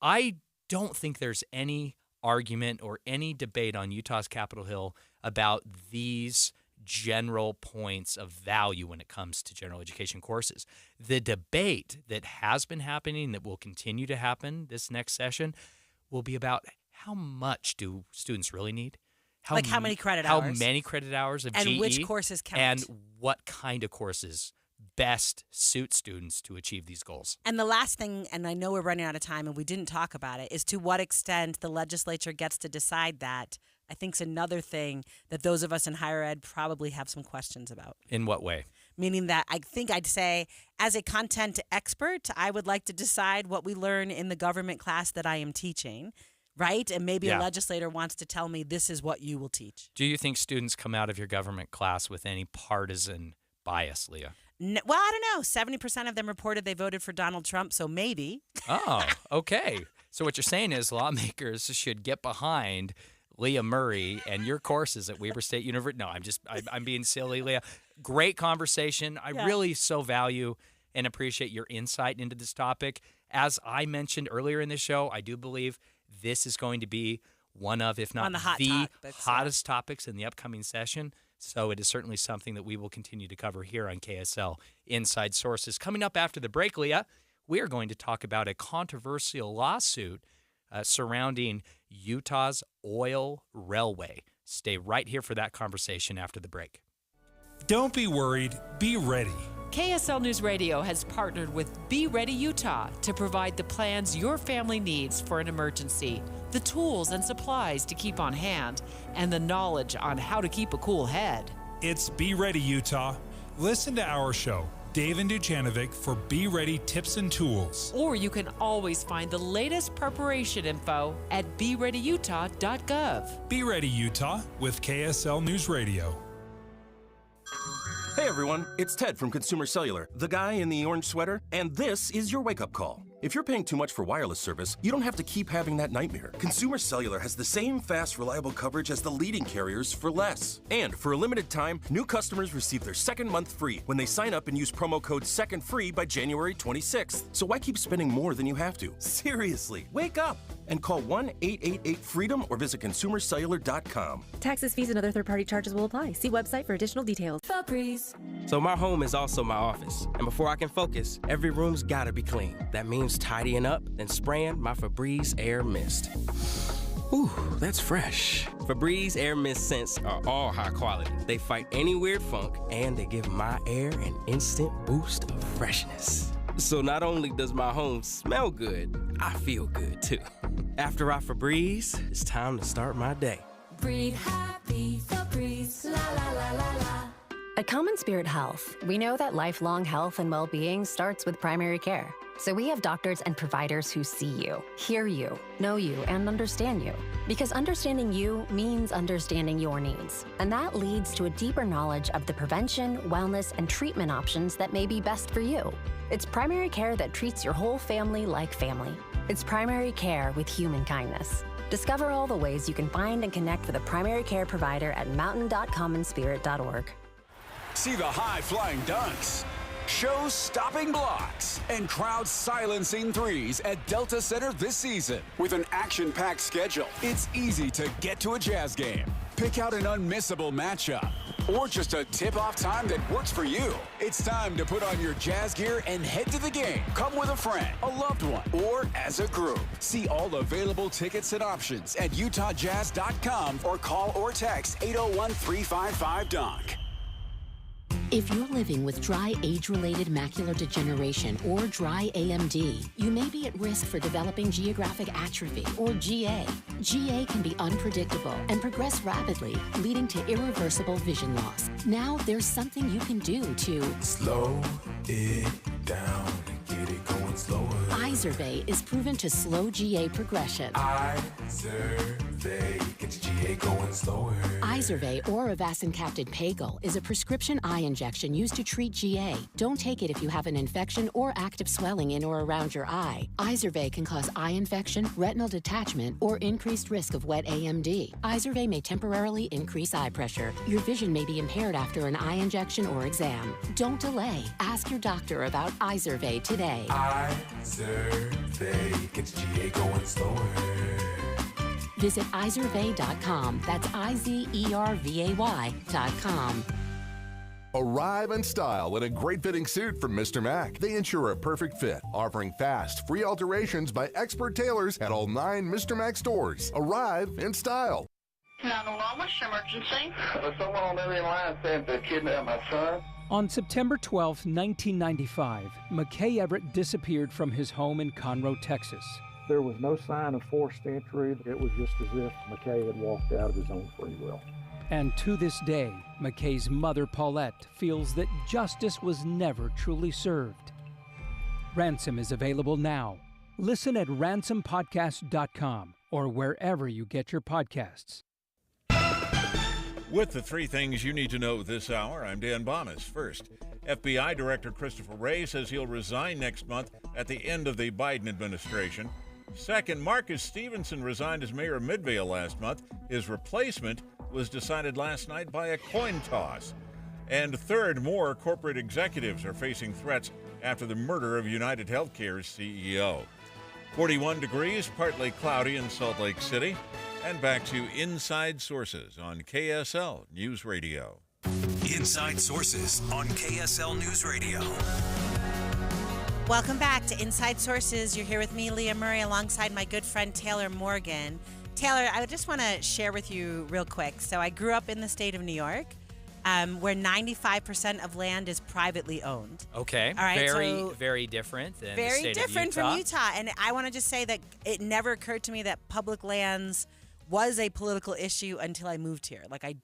I don't think there's any argument or any debate on Utah's Capitol Hill about these general points of value when it comes to general education courses. The debate that has been happening, that will continue to happen this next session, will be about how much do students really need? How many credit hours? How many credit hours of GE? And which courses count? And what kind of courses best suit students to achieve these goals? And the last thing, and I know we're running out of time and we didn't talk about it, is to what extent the legislature gets to decide that. I think is another thing that those of us in higher ed probably have some questions about. In what way? Meaning that I think I'd say, as a content expert, I would like to decide what we learn in the government class that I am teaching, right? And maybe a legislator wants to tell me this is what you will teach. Do you think students come out of your government class with any partisan bias, Leah? Well, I don't know. 70% of them reported they voted for Donald Trump, so maybe. Oh, okay. So what you're saying is lawmakers should get behind Leah Murray and your courses at Weber State University. No, I'm being silly, Leah. Great conversation. I really so value and appreciate your insight into this topic. As I mentioned earlier in the show, I do believe this is going to be one of, if not the hottest topics in the upcoming session. So it is certainly something that we will continue to cover here on KSL Inside Sources. Coming up after the break, Leah, we are going to talk about a controversial lawsuit surrounding Utah's oil railway. Stay right here for that conversation after the break. Don't be worried, be ready. KSL News Radio has partnered with Be Ready Utah to provide the plans your family needs for an emergency, the tools and supplies to keep on hand, and the knowledge on how to keep a cool head. It's Be Ready Utah. Listen to our show, Dave and Dujanovic, for Be Ready tips and tools. Or you can always find the latest preparation info at BeReadyUtah.gov. Be Ready Utah with KSL News Radio. Hey everyone, it's Ted from Consumer Cellular, the guy in the orange sweater, and this is your wake-up call. If you're paying too much for wireless service, you don't have to keep having that nightmare. Consumer Cellular has the same fast, reliable coverage as the leading carriers for less. And for a limited time, new customers receive their second month free when they sign up and use promo code SECONDFREE by January 26th. So why keep spending more than you have to? Seriously, wake up and call 1-888-FREEDOM or visit consumercellular.com. Taxes, fees, and other third-party charges will apply. See website for additional details. Febreze. So my home is also my office. And before I can focus, every room's gotta be clean. That means tidying up, then spraying my Febreze Air Mist. Ooh, that's fresh. Febreze Air Mist scents are all high quality. They fight any weird funk, and they give my air an instant boost of freshness. So not only does my home smell good, I feel good too. After I Febreze, it's time to start my day. Breathe happy, Febreze, la la la la la. At Common Spirit Health, we know that lifelong health and well-being starts with primary care. So we have doctors and providers who see you, hear you, know you, and understand you. Because understanding you means understanding your needs. And that leads to a deeper knowledge of the prevention, wellness, and treatment options that may be best for you. It's primary care that treats your whole family like family. It's primary care with human kindness. Discover all the ways you can find and connect with a primary care provider at mountain.commonspirit.org. See the high-flying dunks, show-stopping blocks, and crowd-silencing threes at Delta Center this season. With an action-packed schedule, it's easy to get to a Jazz game. Pick out an unmissable matchup, or just a tip-off time that works for you. It's time to put on your Jazz gear and head to the game. Come with a friend, a loved one, or as a group. See all available tickets and options at UtahJazz.com or call or text 801-355-DUNK. If you're living with dry age-related macular degeneration or dry AMD, you may be at risk for developing geographic atrophy or GA. GA can be unpredictable and progress rapidly, leading to irreversible vision loss. Now there's something you can do to slow it down and get it going slower. Izervay is proven to slow GA progression. Izervay gets GA going slower. Izervay or avacincaptad pagel is a prescription eye injection used to treat GA. Don't take it if you have an infection or active swelling in or around your eye. Izervay can cause eye infection, retinal detachment, or increased risk of wet AMD. Izervay may temporarily increase eye pressure. Your vision may be impaired after an eye injection or exam. Don't delay. Ask your doctor about Izervay today. Izervay gets GA going slower. Visit Izervay.com. That's IZERVAY.com. Arrive in style in a great fitting suit from Mr. Mac. They ensure a perfect fit, offering fast, free alterations by expert tailors at all 9 Mr. Mac stores. Arrive in style. 911, what's your emergency? Someone on the other line said they kidnapped my son. On September 12, 1995, McKay Everett disappeared from his home in Conroe, Texas. There was no sign of forced entry. It was just as if McKay had walked out of his own free will. And to this day, McKay's mother, Paulette, feels that justice was never truly served. Ransom is available now. Listen at ransompodcast.com or wherever you get your podcasts. With the 3 things you need to know this hour, I'm Dan Bomas. First, FBI Director Christopher Wray says he'll resign next month at the end of the Biden administration. Second, Marcus Stevenson resigned as mayor of Midvale last month. His replacement was decided last night by a coin toss. And third, more corporate executives are facing threats after the murder of United Healthcare's CEO. 41 degrees, partly cloudy in Salt Lake City. And back to Inside Sources on KSL News Radio. Inside Sources on KSL News Radio. Welcome back to Inside Sources. You're here with me, Leah Murray, alongside my good friend Taylor Morgan. Taylor, I just want to share with you real quick. So I grew up in the state of New York. where 95% of land is privately owned. Okay. All right, Very different than the very state different of Utah. from Utah. And I want to just say that it never occurred to me that public lands was a political issue until I moved here. Like, I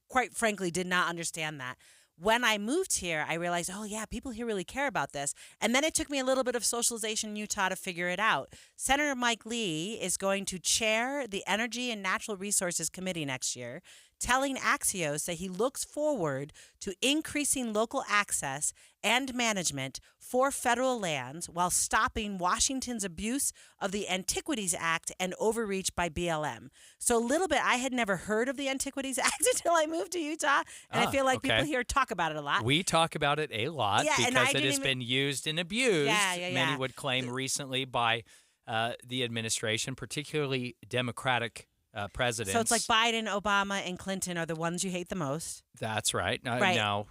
quite frankly did not understand that. When I moved here, I realized, oh, yeah, people here really care about this. And then it took me a little bit of socialization in Utah to figure it out. Senator Mike Lee is going to chair the Energy and Natural Resources Committee next year, telling Axios that he looks forward to increasing local access and management for federal lands while stopping Washington's abuse of the Antiquities Act and overreach by BLM. So a little bit, I had never heard of the Antiquities Act until I moved to Utah, and I feel like people here talk about it a lot. We talk about it a lot because it has been used and abused, Yeah. many would claim recently by the administration, particularly Democratic presidents. So it's like Biden, Obama, and Clinton are the ones you hate the most. That's right. Right. Now,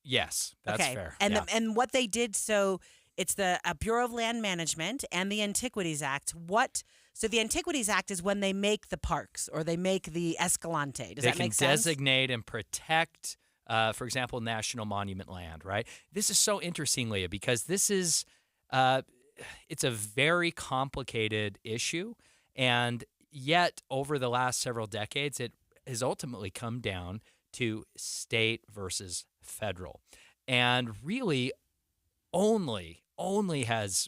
yes, that's fair. And yeah. and what they did, so it's the Bureau of Land Management and the Antiquities Act. So the Antiquities Act is when they make the parks or they make the Escalante. Does that make sense? They can designate and protect, for example, national monument land, right? This is so interesting, Leah, because this is it's a very complicated issue, and yet over the last several decades, it has ultimately come down to state versus federal, and really only has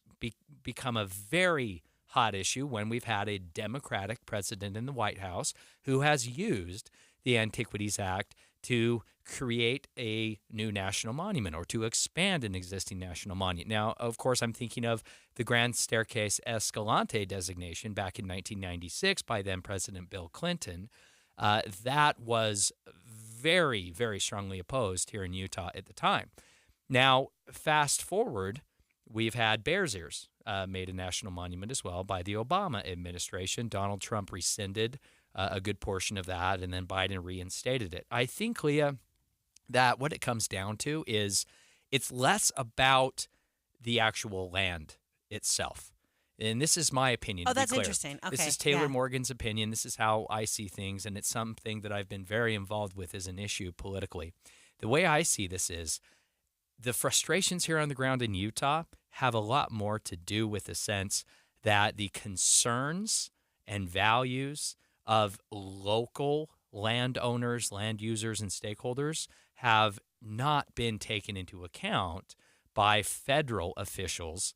become a very hot issue when we've had a Democratic president in the White House who has used the Antiquities Act to create a new national monument or to expand an existing national monument. Now, of course, I'm thinking of the Grand Staircase Escalante designation back in 1996 by then President Bill Clinton. That was very, very strongly opposed here in Utah at the time. Now, fast forward, we've had Bears Ears made a national monument as well by the Obama administration. Donald Trump rescinded a good portion of that, and then Biden reinstated it. I think, Leah, that what it comes down to is it's less about the actual land itself. And this is my opinion. Oh, to be that's clear. interesting. Okay, This is Taylor Morgan's opinion. This is how I see things, and it's something that I've been very involved with as an issue politically. The way I see this is the frustrations here on the ground in Utah have a lot more to do with the sense that the concerns and values of local landowners, land users, and stakeholders have not been taken into account by federal officials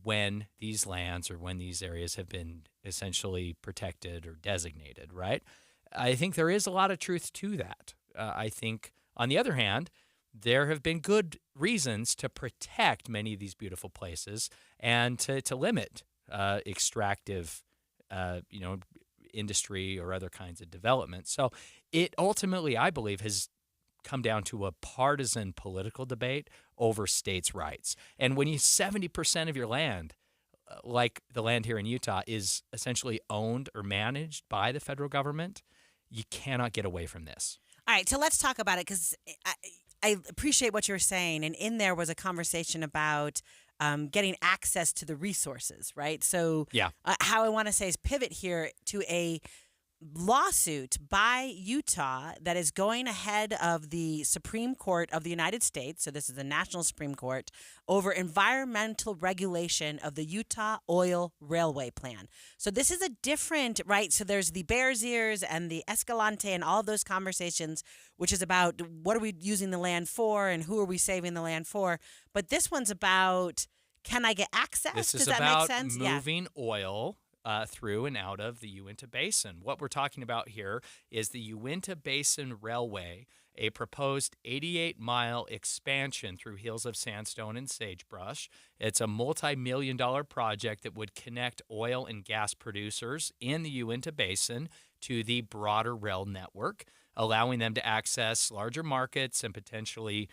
when these lands or when these areas have been essentially protected or designated, right? I think there is a lot of truth to that. I think, on the other hand, there have been good reasons to protect many of these beautiful places and to limit extractive, industry or other kinds of development. So it ultimately, I believe, has come down to a partisan political debate over states' rights. And when 70% of your land, like the land here in Utah, is essentially owned or managed by the federal government, you cannot get away from this. All right, so let's talk about it, because I appreciate what you're saying. And in there was a conversation about getting access to the resources, right? So how I want to say is pivot here to a lawsuit by Utah that is going ahead of the Supreme Court of the United States. So this is the National Supreme Court over environmental regulation of the Utah Oil Railway Plan. So this is a different, right? So there's the Bears Ears and the Escalante and all of those conversations, which is about what are we using the land for and who are we saving the land for. But this one's about, can I get access? This Does is that about make sense? moving oil through and out of the Uinta Basin. What we're talking about here is the Uinta Basin Railway, a proposed 88-mile expansion through hills of sandstone and sagebrush. It's a multi-million-dollar project that would connect oil and gas producers in the Uinta Basin to the broader rail network, allowing them to access larger markets and potentially,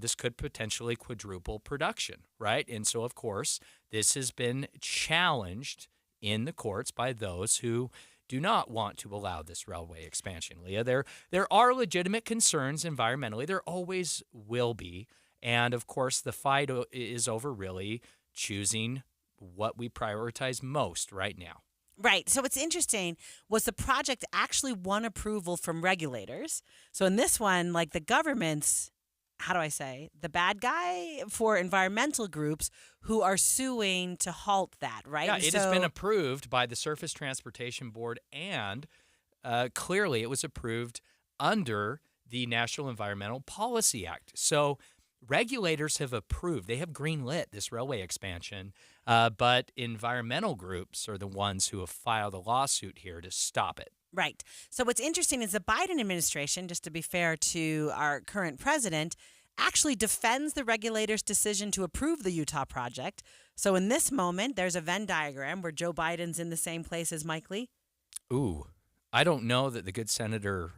this could potentially quadruple production, right? And so, of course, this has been challenged in the courts by those who do not want to allow this railway expansion. Leah, there are legitimate concerns environmentally. There always will be. And, of course, the fight is over really choosing what we prioritize most right now. Right. So what's interesting was the project actually won approval from regulators. So in this one, like the government's, how do I say, the bad guy for environmental groups who are suing to halt that, right? Yeah, it has been approved by the Surface Transportation Board, and clearly it was approved under the National Environmental Policy Act. So regulators have approved, they have greenlit this railway expansion, but environmental groups are the ones who have filed a lawsuit here to stop it. Right. So what's interesting is the Biden administration, just to be fair to our current president, actually defends the regulators' decision to approve the Utah project. So in this moment, there's a Venn diagram where Joe Biden's in the same place as Mike Lee. Ooh, I don't know that the good senator,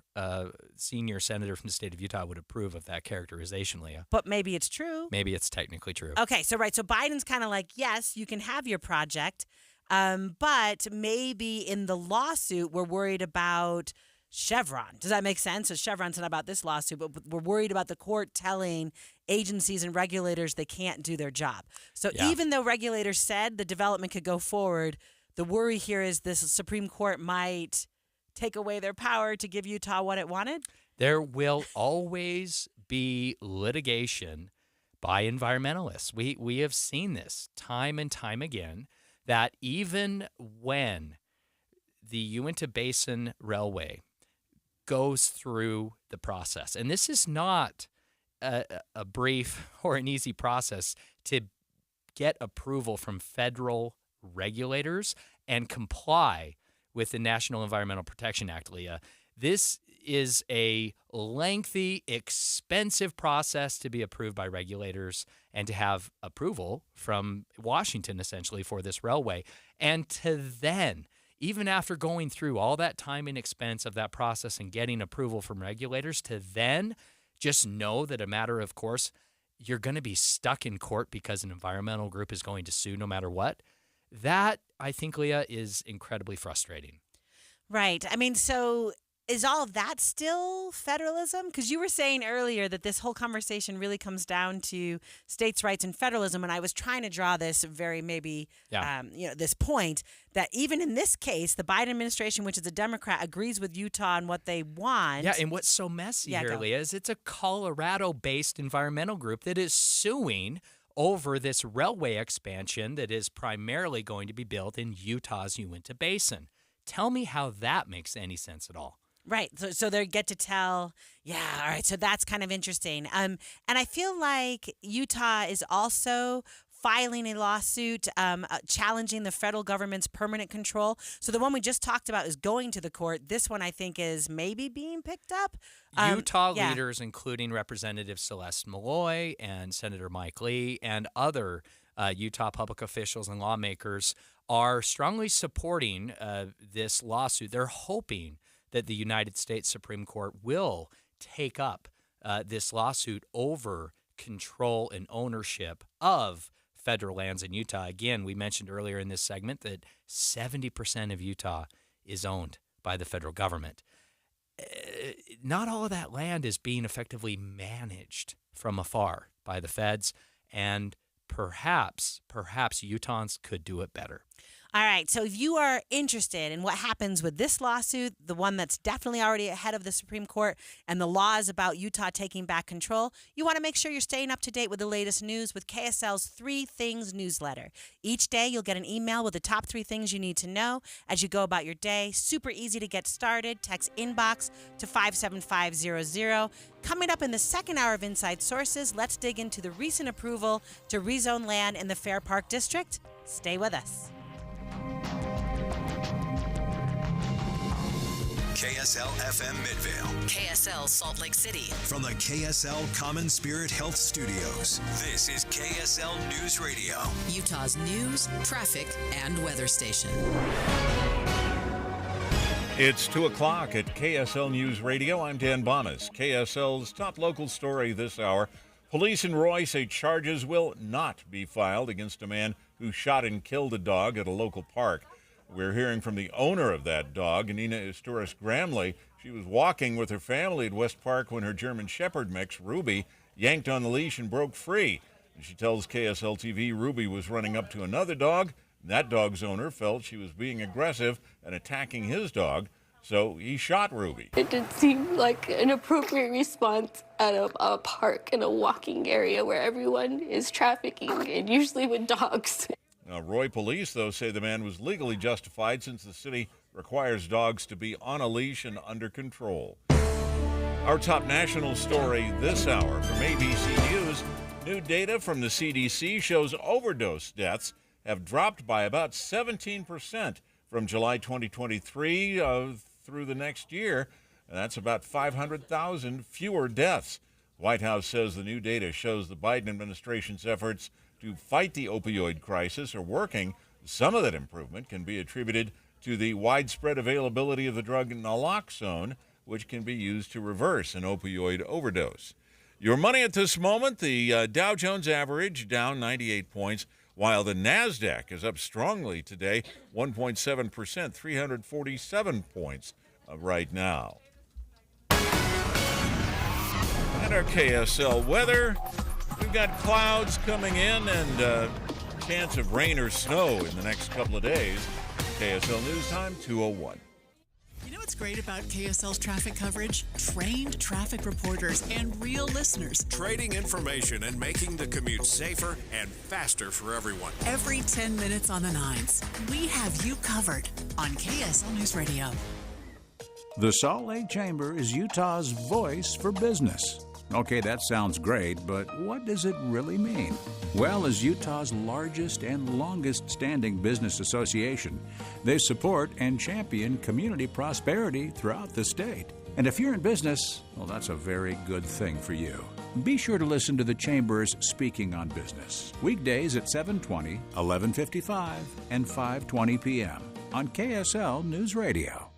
senior senator from the state of Utah would approve of that characterization, Leah. But maybe it's true. Maybe it's technically true. Okay, so right. So Biden's kind of like, yes, you can have your project. But maybe in the lawsuit, we're worried about Chevron. Does that make sense? So Chevron's not about this lawsuit, but we're worried about the court telling agencies and regulators they can't do their job. So even though regulators said the development could go forward, the worry here is this Supreme Court might take away their power to give Utah what it wanted. There will always be litigation by environmentalists. We have seen this time and time again, that even when the Uinta Basin Railway goes through the process, and this is not a brief or an easy process to get approval from federal regulators and comply with the National Environmental Protection Act, Leah. This is a lengthy, expensive process to be approved by regulators and to have approval from Washington, essentially, for this railway. And to then, even after going through all that time and expense of that process and getting approval from regulators, to then just know that a matter of course, you're going to be stuck in court because an environmental group is going to sue no matter what. That, I think, Leah, is incredibly frustrating. Right. I mean, so is all of that still federalism? Because you were saying earlier that this whole conversation really comes down to states' rights and federalism, and I was trying to draw this very this point that even in this case, the Biden administration, which is a Democrat, agrees with Utah on what they want. Yeah, and what's so messy here, Leah, is it's a Colorado-based environmental group that is suing over this railway expansion that is primarily going to be built in Utah's Uinta Basin. Tell me how that makes any sense at all. Right. So they get to tell, all right. So that's kind of interesting. And I feel like Utah is also filing a lawsuit challenging the federal government's permanent control. So the one we just talked about is going to the court. This one, I think, is maybe being picked up. Utah leaders, including Representative Celeste Malloy and Senator Mike Lee and other Utah public officials and lawmakers, are strongly supporting this lawsuit. They're hoping that the United States Supreme Court will take up this lawsuit over control and ownership of federal lands in Utah. Again, we mentioned earlier in this segment that 70% of Utah is owned by the federal government. Not all of that land is being effectively managed from afar by the feds, and perhaps Utahns could do it better. All right. So if you are interested in what happens with this lawsuit, the one that's definitely already ahead of the Supreme Court, and the laws about Utah taking back control, you want to make sure you're staying up to date with the latest news with KSL's 3 Things newsletter. Each day, you'll get an email with the top 3 things you need to know as you go about your day. Super easy to get started. Text inbox to 57500. Coming up in the second hour of Inside Sources, let's dig into the recent approval to rezone land in the Fair Park District. Stay with us. KSL FM Midvale. KSL Salt Lake City. From the KSL Common Spirit Health Studios, this is KSL News Radio. Utah's news, traffic, and weather station. It's 2 o'clock at KSL News Radio. I'm Dan Bonas. KSL's top local story this hour. Police in Roy say charges will not be filed against a man who shot and killed a dog at a local park. We're hearing from the owner of that dog, Nina Estoris Gramley. She was walking with her family at West Park when her German Shepherd mix, Ruby, yanked on the leash and broke free. She tells KSL TV Ruby was running up to another dog That dog's owner felt she was being aggressive and attacking his dog, so he shot Ruby. It did seem like an appropriate response at a park in a walking area where everyone is trafficking, and usually with dogs. Now, Roy police, though, say the man was legally justified since the city requires dogs to be on a leash and under control. Our top national story this hour from ABC News. New data from the CDC shows overdose deaths have dropped by about 17% from July 2023 through the next year. And that's about 500,000 fewer deaths. White House says the new data shows the Biden administration's efforts to fight the opioid crisis are working. Some of that improvement can be attributed to the widespread availability of the drug naloxone, which can be used to reverse an opioid overdose. Your money at this moment, the Dow Jones average down 98 points, while the NASDAQ is up strongly today, 1.7%, 347 points right now. And our KSL weather, we've got clouds coming in and chance of rain or snow in the next couple of days. KSL News Time, 2:01. You know what's great about KSL's traffic coverage? Trained traffic reporters and real listeners. Trading information and making the commute safer and faster for everyone. Every 10 minutes on the nines, we have you covered on KSL News Radio. The Salt Lake Chamber is Utah's voice for business. Okay, that sounds great, but what does it really mean? Well, as Utah's largest and longest-standing business association, they support and champion community prosperity throughout the state. And if you're in business, well, that's a very good thing for you. Be sure to listen to the Chamber's Speaking on Business, weekdays at 7:20, 11:55, and 5:20 p.m. on KSL News Radio.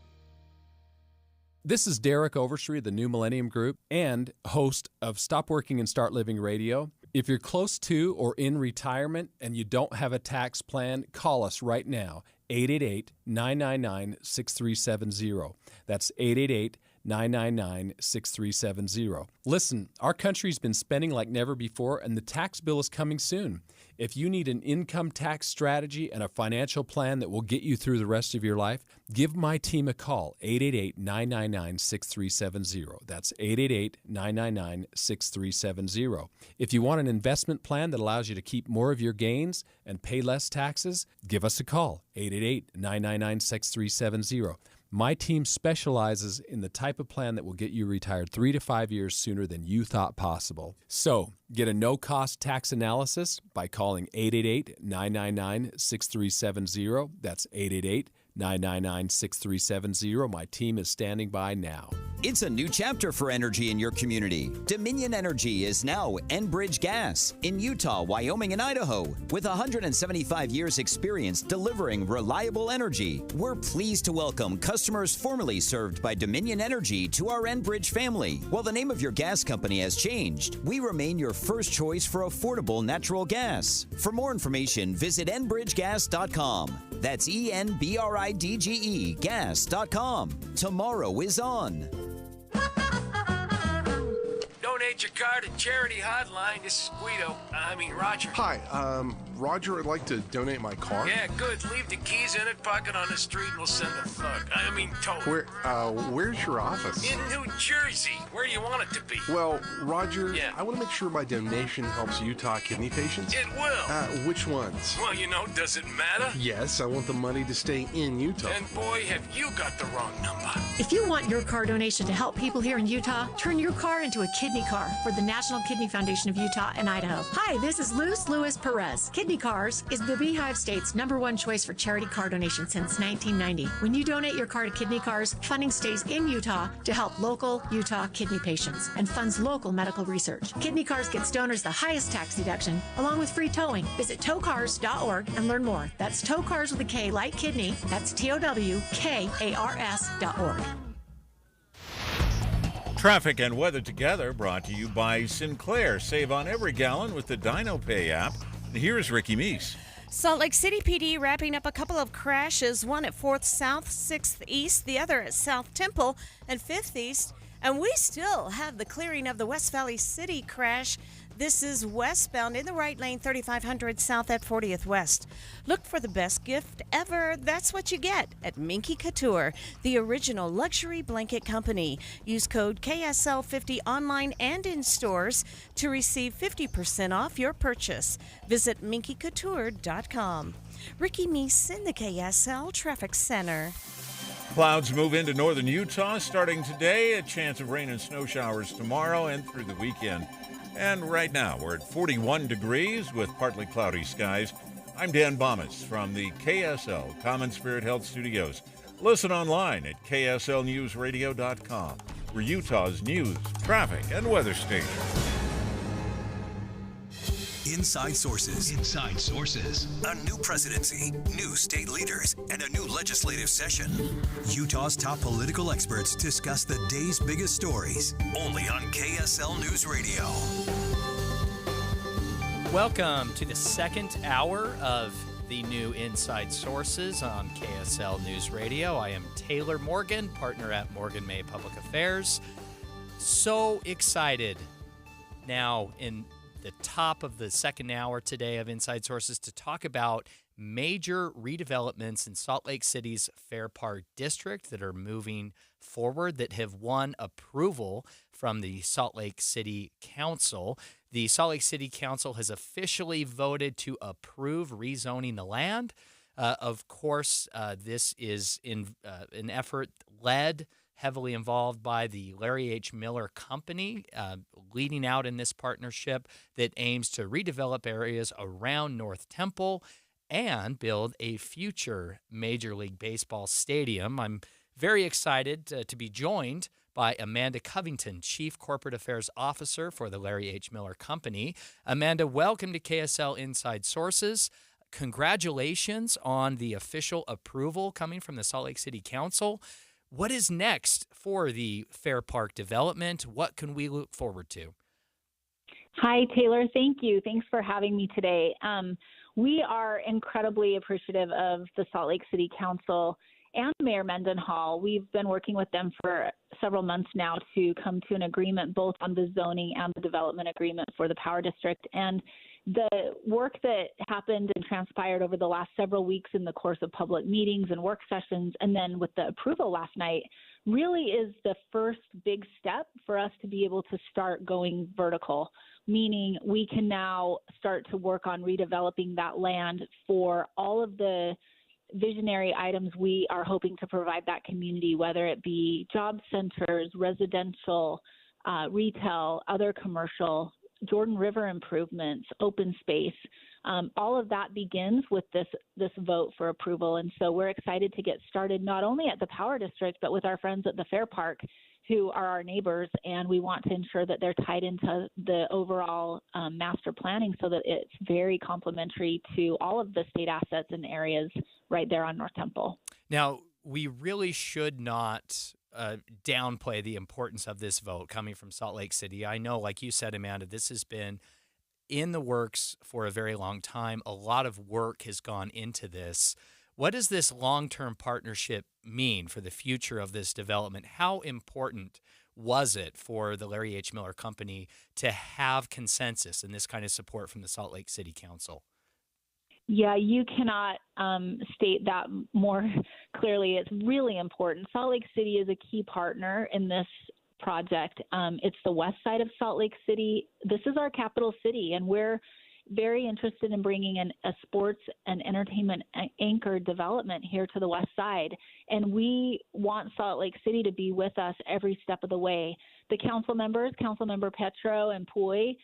This is Derek Overstreet of the New Millennium Group and host of Stop Working and Start Living Radio. If you're close to or in retirement and you don't have a tax plan, call us right now, 888-999-6370. That's 888-999-6370. Listen, our country's been spending like never before, and the tax bill is coming soon. If you need an income tax strategy and a financial plan that will get you through the rest of your life, give my team a call, 888-999-6370. That's 888-999-6370. If you want an investment plan that allows you to keep more of your gains and pay less taxes, give us a call, 888-999-6370. My team specializes in the type of plan that will get you retired 3 to 5 years sooner than you thought possible. So, get a no-cost tax analysis by calling 888-999-6370. That's 888-999-6370. My team is standing by now. It's a new chapter for energy in your community. Dominion Energy is now Enbridge Gas in Utah, Wyoming, and Idaho. With 175 years experience delivering reliable energy, we're pleased to welcome customers formerly served by Dominion Energy to our Enbridge family. While the name of your gas company has changed, we remain your first choice for affordable natural gas. For more information, visit enbridgegas.com. That's ENBRIDGE gas.com. Tomorrow is on. Donate your car to Charity Hotline. This is Roger. Hi, Roger, I'd like to donate my car. Yeah, good. Leave the keys in it, park it on the street, and we'll send a tow. Where's your office? In New Jersey. Where do you want it to be? Well, Roger, I want to make sure my donation helps Utah kidney patients. It will. Which ones? Well, does it matter? Yes, I want the money to stay in Utah. And boy, have you got the wrong number. If you want your car donation to help people here in Utah, turn your car into a kidney car for the National Kidney Foundation of Utah and Idaho. Hi, this is Luz Lewis Perez. Kidney Cars is the Beehive State's #1 choice for charity car donation since 1990. When you donate your car to Kidney Cars, funding stays in Utah to help local Utah kidney patients and funds local medical research. Kidney Cars gets donors the highest tax deduction, along with free towing. Visit towcars.org and learn more. That's Tow Cars with a K like kidney. That's TOWKARS.org. Traffic and weather together brought to you by Sinclair. Save on every gallon with the DinoPay app. Here's Ricky Meese. Salt Lake City PD wrapping up a couple of crashes, one at 4th South, 6th East, the other at South Temple and 5th East. And we still have the clearing of the West Valley City crash This is westbound in the right lane, 3500 south at 40th West. Look for the best gift ever. That's what you get at Minky Couture, the original luxury blanket company. Use code KSL50 online and in stores to receive 50% off your purchase. Visit minkycouture.com. Ricky Meese in the KSL Traffic Center. Clouds move into northern Utah starting today. A chance of rain and snow showers tomorrow and through the weekend. And right now, we're at 41 degrees with partly cloudy skies. I'm Dan Bomas from the KSL Common Spirit Health Studios. Listen online at kslnewsradio.com. We're Utah's news, traffic, and weather station. Inside Sources. Inside Sources. A new presidency, new state leaders, and a new legislative session. Utah's top political experts discuss the day's biggest stories. Only on KSL News Radio. Welcome to the second hour of the new Inside Sources on KSL News Radio. I am Taylor Morgan, partner at Morgan May Public Affairs. So excited now in the top of the second hour today of Inside Sources to talk about major redevelopments in Salt Lake City's Fair Park District that are moving forward, that have won approval from the Salt Lake City Council. The Salt Lake City Council has officially voted to approve rezoning the land. Of course, this is in an effort led heavily involved by the Larry H. Miller Company, leading out in this partnership that aims to redevelop areas around North Temple and build a future Major League Baseball stadium. I'm very excited to be joined by Amanda Covington, Chief Corporate Affairs Officer for the Larry H. Miller Company. Amanda, welcome to KSL Inside Sources. Congratulations on the official approval coming from the Salt Lake City Council. What is next for the Fair Park development? What can we look forward to? Hi, Taylor. Thank you. Thanks for having me today. We are incredibly appreciative of the Salt Lake City Council and Mayor Mendenhall. We've been working with them for several months now to come to an agreement both on the zoning and the development agreement for the Power District. And the work that happened and transpired over the last several weeks in the course of public meetings and work sessions, and then with the approval last night, really is the first big step for us to be able to start going vertical, meaning we can now start to work on redeveloping that land for all of the visionary items we are hoping to provide that community, whether it be job centers, residential, retail, other commercial, Jordan River improvements, open space. All of that begins with this vote for approval. And so we're excited to get started not only at the Power District, but with our friends at the Fair Park, who are our neighbors. And we want to ensure that they're tied into the overall master planning so that it's very complementary to all of the state assets and areas right there on North Temple. Now, we really should not downplay the importance of this vote coming from Salt Lake City. I know, like you said, Amanda, this has been in the works for a very long time. A lot of work has gone into this. What does this long-term partnership mean for the future of this development? How important was it for the Larry H. Miller Company to have consensus and this kind of support from the Salt Lake City Council? Yeah, you cannot state that more clearly. It's really important. Salt Lake City is a key partner in this project. It's the west side of Salt Lake City. This is our capital city, and we're very interested in bringing in a sports and entertainment anchored development here to the west side. And we want Salt Lake City to be with us every step of the way. The council members, Councilmember Petro and Pui,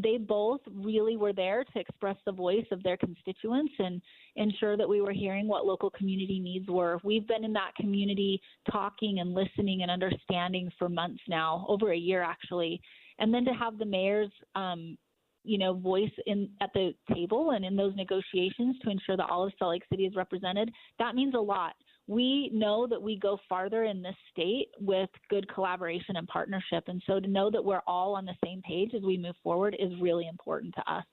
they both really were there to express the voice of their constituents and ensure that we were hearing what local community needs were. We've been in that community talking and listening and understanding for months now, over a year actually. And then to have the mayor's voice at the table and in those negotiations to ensure that all of Salt Lake City is represented, that means a lot. We know that we go farther in this state with good collaboration and partnership. And so to know that we're all on the same page as we move forward is really important to us.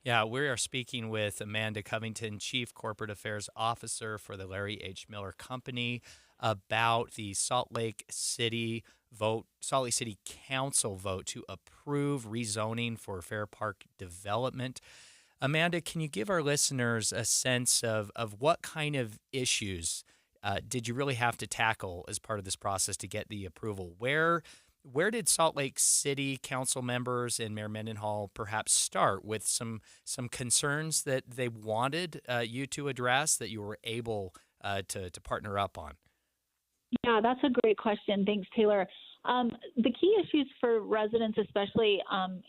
Yeah, we are speaking with Amanda Covington, Chief Corporate Affairs Officer for the Larry H. Miller Company. about the Salt Lake City Council vote to approve rezoning for Fair Park development. Amanda, can you give our listeners a sense of what kind of issues did you really have to tackle as part of this process to get the approval? Where did Salt Lake City Council members and Mayor Mendenhall perhaps start with some concerns that they wanted you to address that you were able to partner up on? Yeah, that's a great question. Thanks, Taylor. The key issues for residents, especially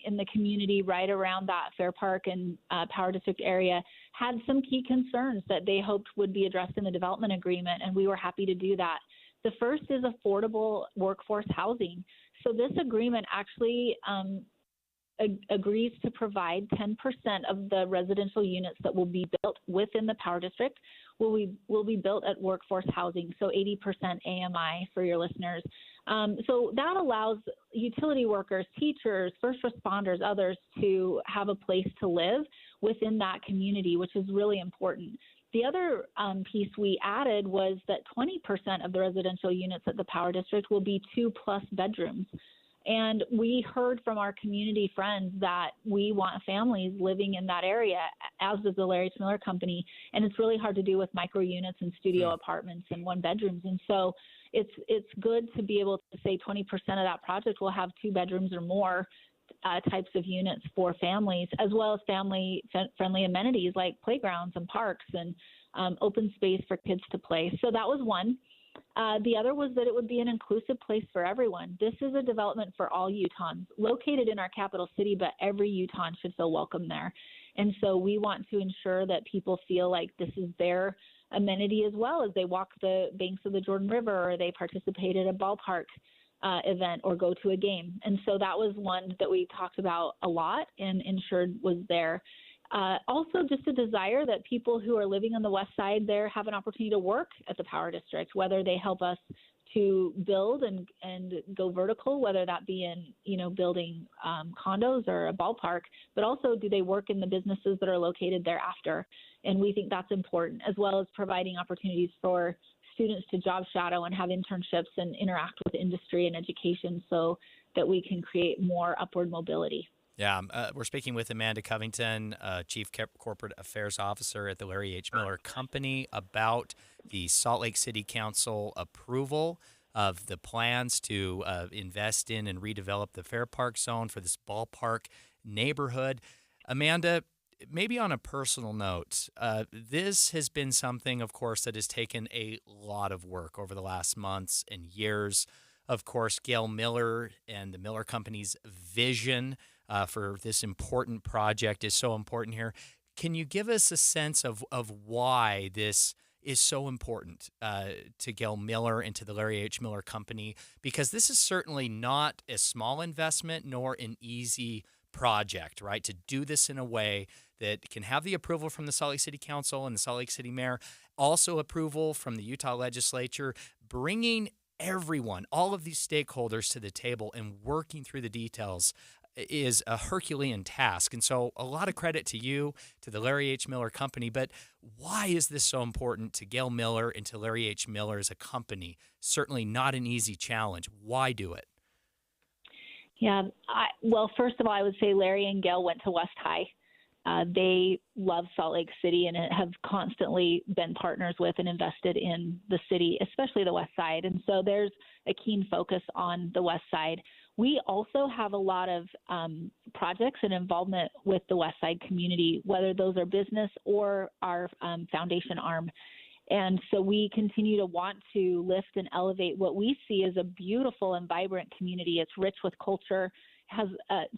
in the community right around that Fair Park and Power District area, had some key concerns that they hoped would be addressed in the development agreement, and we were happy to do that. The first is affordable workforce housing. So this agreement actually agrees to provide 10% of the residential units that will be built within the Power District will be built at workforce housing, so 80% AMI for your listeners. So that allows utility workers, teachers, first responders, others to have a place to live within that community, which is really important. The other piece we added was that 20% of the residential units at the Power District will be 2+ bedrooms. And we heard from our community friends that we want families living in that area, as does the Larry H. Miller Company. And it's really hard to do with micro units and studio apartments and 1 bedrooms. And so it's good to be able to say 20% of that project will have 2 bedrooms or more types of units for families, as well as family-friendly amenities like playgrounds and parks and open space for kids to play. So that was one. The other was that it would be an inclusive place for everyone. This is a development for all Utahns, located in our capital city, but every Utahn should feel welcome there. And so we want to ensure that people feel like this is their amenity as well, as they walk the banks of the Jordan River or they participate at a ballpark event or go to a game. And so that was one that we talked about a lot and ensured was there. Also, just a desire that people who are living on the west side there have an opportunity to work at the Power District, whether they help us to build and go vertical, whether that be in, building condos or a ballpark, but also do they work in the businesses that are located thereafter? And we think that's important, as well as providing opportunities for students to job shadow and have internships and interact with industry and education so that we can create more upward mobility. Yeah, we're speaking with Amanda Covington, Chief Corporate Affairs Officer at the Larry H. Miller Company, about the Salt Lake City Council approval of the plans to invest in and redevelop the Fair Park zone for this ballpark neighborhood. Amanda, maybe on a personal note, this has been something, of course, that has taken a lot of work over the last months and years. Of course, Gail Miller and the Miller Company's vision for this important project is so important here. Can you give us a sense of why this is so important to Gail Miller and to the Larry H. Miller Company? Because this is certainly not a small investment nor an easy project, right? To do this in a way that can have the approval from the Salt Lake City Council and the Salt Lake City Mayor, also approval from the Utah Legislature, bringing everyone, all of these stakeholders to the table and working through the details is a Herculean task. And so a lot of credit to you, to the Larry H. Miller Company. But why is this so important to Gail Miller and to Larry H. Miller as a company? Certainly not an easy challenge. Why do it? Yeah, well, first of all, I would say Larry and Gail went to West High. They love Salt Lake City and have constantly been partners with and invested in the city, especially the West Side. And so there's a keen focus on the West Side. We also have a lot of projects and involvement with the West Side community, whether those are business or our foundation arm. And so we continue to want to lift and elevate what we see as a beautiful and vibrant community. It's rich with culture, has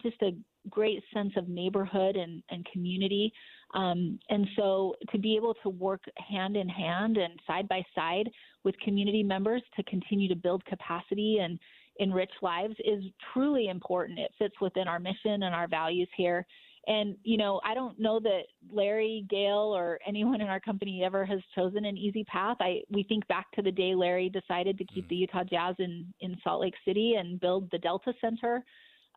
just a great sense of neighborhood and community. And so to be able to work hand in hand and side by side with community members to continue to build capacity and enrich lives is truly important. It fits within our mission and our values here. And, I don't know that Larry, Gail, or anyone in our company ever has chosen an easy path. We think back to the day Larry decided to keep the Utah Jazz in Salt Lake City and build the Delta Center.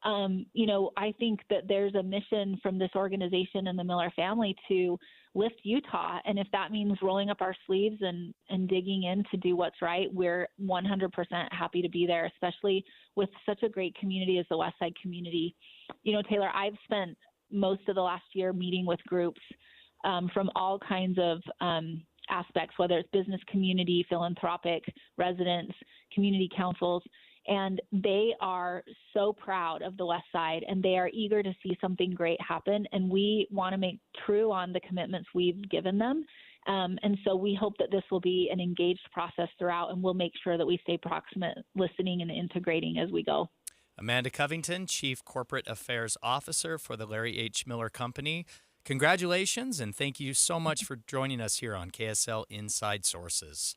I think that there's a mission from this organization and the Miller family to lift Utah. And if that means rolling up our sleeves and digging in to do what's right, we're 100% happy to be there, especially with such a great community as the Westside community. You know, Taylor, I've spent most of the last year meeting with groups from all kinds of aspects, whether it's business community, philanthropic, residents, community councils, and they are so proud of the West Side, and they are eager to see something great happen, and we want to make true on the commitments we've given them. And so we hope that this will be an engaged process throughout, and we'll make sure that we stay proximate, listening and integrating as we go. Amanda Covington, Chief Corporate Affairs Officer for the Larry H. Miller Company. Congratulations, and thank you so much for joining us here on KSL Inside Sources.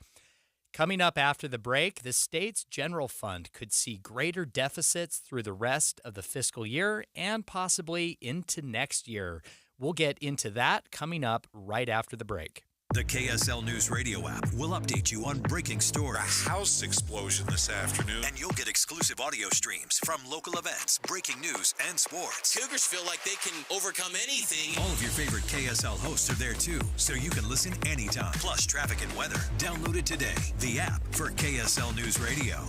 Coming up after the break, the state's general fund could see greater deficits through the rest of the fiscal year and possibly into next year. We'll get into that coming up right after the break. The KSL News Radio app will update you on breaking stories. A house explosion this afternoon. And you'll get exclusive audio streams from local events, breaking news, and sports. Cougars feel like they can overcome anything. All of your favorite KSL hosts are there too, so you can listen anytime. Plus traffic and weather. Download it today. The app for KSL News Radio.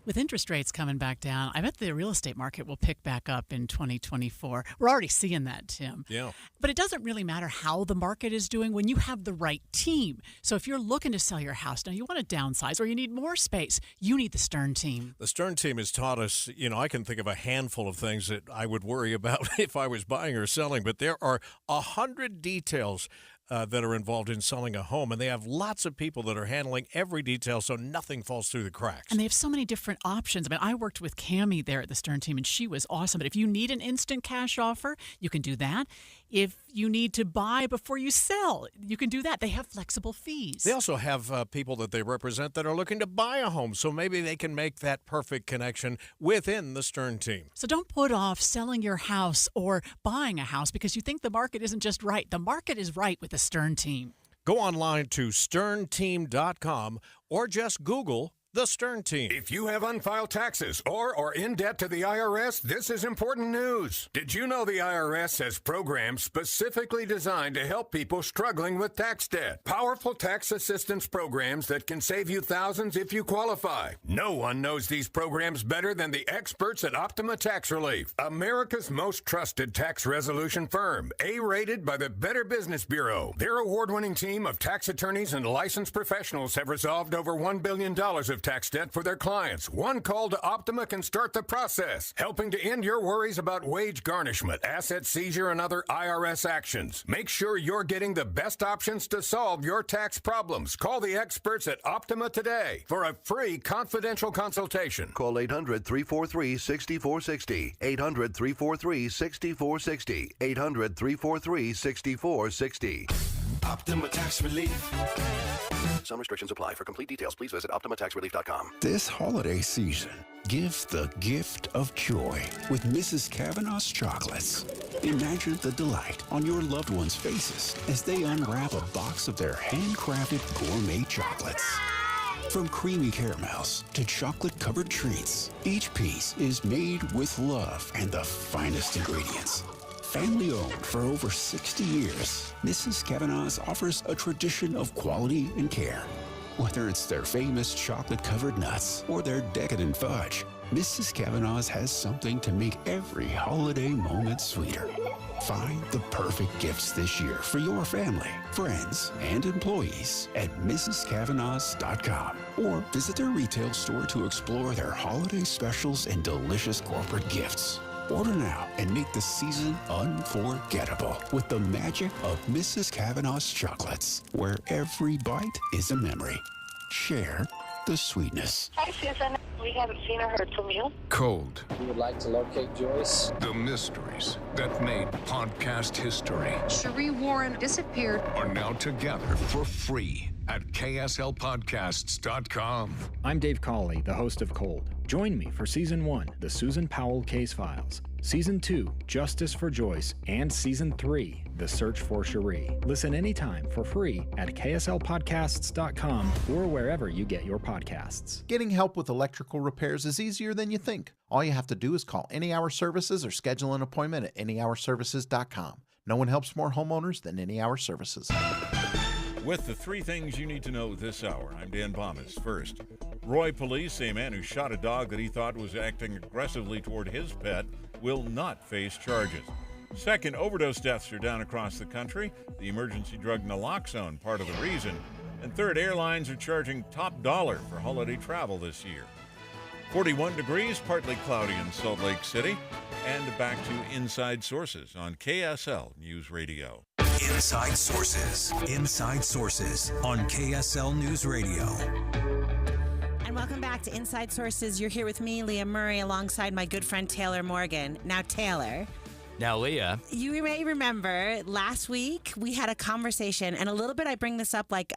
With interest rates coming back down, I bet the real estate market will pick back up in 2024. We're already seeing that, Tim. Yeah. But it doesn't really matter how the market is doing when you have the right team. So if you're looking to sell your house, now you want to downsize or you need more space, you need the Stern team. The Stern team has taught us, I can think of a handful of things that I would worry about if I was buying or selling, but there are 100 details that are involved in selling a home, and they have lots of people that are handling every detail so nothing falls through the cracks. And they have so many different options. I mean, I worked with Cammie there at the Stern team, and she was awesome. But if you need an instant cash offer, you can do that. If you need to buy before you sell, you can do that. They have flexible fees. They also have people that they represent that are looking to buy a home, so maybe they can make that perfect connection within the Stern team. So don't put off selling your house or buying a house because you think the market isn't just right. The market is right with the Stern team. Go online to sternteam.com or just Google the Stern team. If you have unfiled taxes or are in debt to the IRS, this is important news. Did you know the IRS has programs specifically designed to help people struggling with tax debt? Powerful tax assistance programs that can save you thousands if you qualify. No one knows these programs better than the experts at Optima Tax Relief, America's most trusted tax resolution firm, A-rated by the Better Business Bureau. Their award-winning team of tax attorneys and licensed professionals have resolved over $1 billion of tax debt for their clients. One call to Optima can start the process, helping to end your worries about wage garnishment, asset seizure, and other IRS actions. Make sure you're getting the best options to solve your tax problems. Call the experts at Optima today for a free confidential consultation. Call 800-343-6460. 800-343-6460. 800-343-6460. Optima Tax Relief. Some restrictions apply. For complete details, please visit OptimaTaxRelief.com. This holiday season, give the gift of joy with Mrs. Kavanaugh's chocolates. Imagine the delight on your loved ones' faces as they unwrap a box of their handcrafted gourmet chocolates. From creamy caramels to chocolate-covered treats, each piece is made with love and the finest ingredients. Family owned for over 60 years, Mrs. Kavanaugh's offers a tradition of quality and care. Whether it's their famous chocolate-covered nuts or their decadent fudge, Mrs. Kavanaugh's has something to make every holiday moment sweeter. Find the perfect gifts this year for your family, friends, and employees at MrsKavanaughs.com or visit their retail store to explore their holiday specials and delicious corporate gifts. Order now and make the season unforgettable with the magic of Mrs. Kavanaugh's chocolates, where every bite is a memory. Share the sweetness. Hi, Susan. We haven't seen or heard from you. Cold. We would like to locate Joyce. The mysteries that made podcast history Cherie Warren disappeared are now together for free at KSLPodcasts.com. I'm Dave Cawley, the host of Cold. Join me for Season 1, The Susan Powell Case Files, Season 2, Justice for Joyce, and Season 3, The Search for Cherie. Listen anytime for free at KSLPodcasts.com or wherever you get your podcasts. Getting help with electrical repairs is easier than you think. All you have to do is call Any Hour Services or schedule an appointment at anyhourservices.com. No one helps more homeowners than Any Hour Services. With the 3 things you need to know this hour, I'm Dan Bomas. First, Roy police say a man who shot a dog that he thought was acting aggressively toward his pet will not face charges. Second, overdose deaths are down across the country. The emergency drug naloxone part of the reason. And third, airlines are charging top dollar for holiday travel this year. 41 degrees, partly cloudy in Salt Lake City. And back to Inside Sources on KSL News Radio. Inside Sources. Inside Sources on KSL News Radio. And welcome back to Inside Sources. You're here with me, Leah Murray, alongside my good friend Taylor Morgan. Now, Taylor. Now, Leah. You may remember last week we had a conversation, and a little bit I bring this up like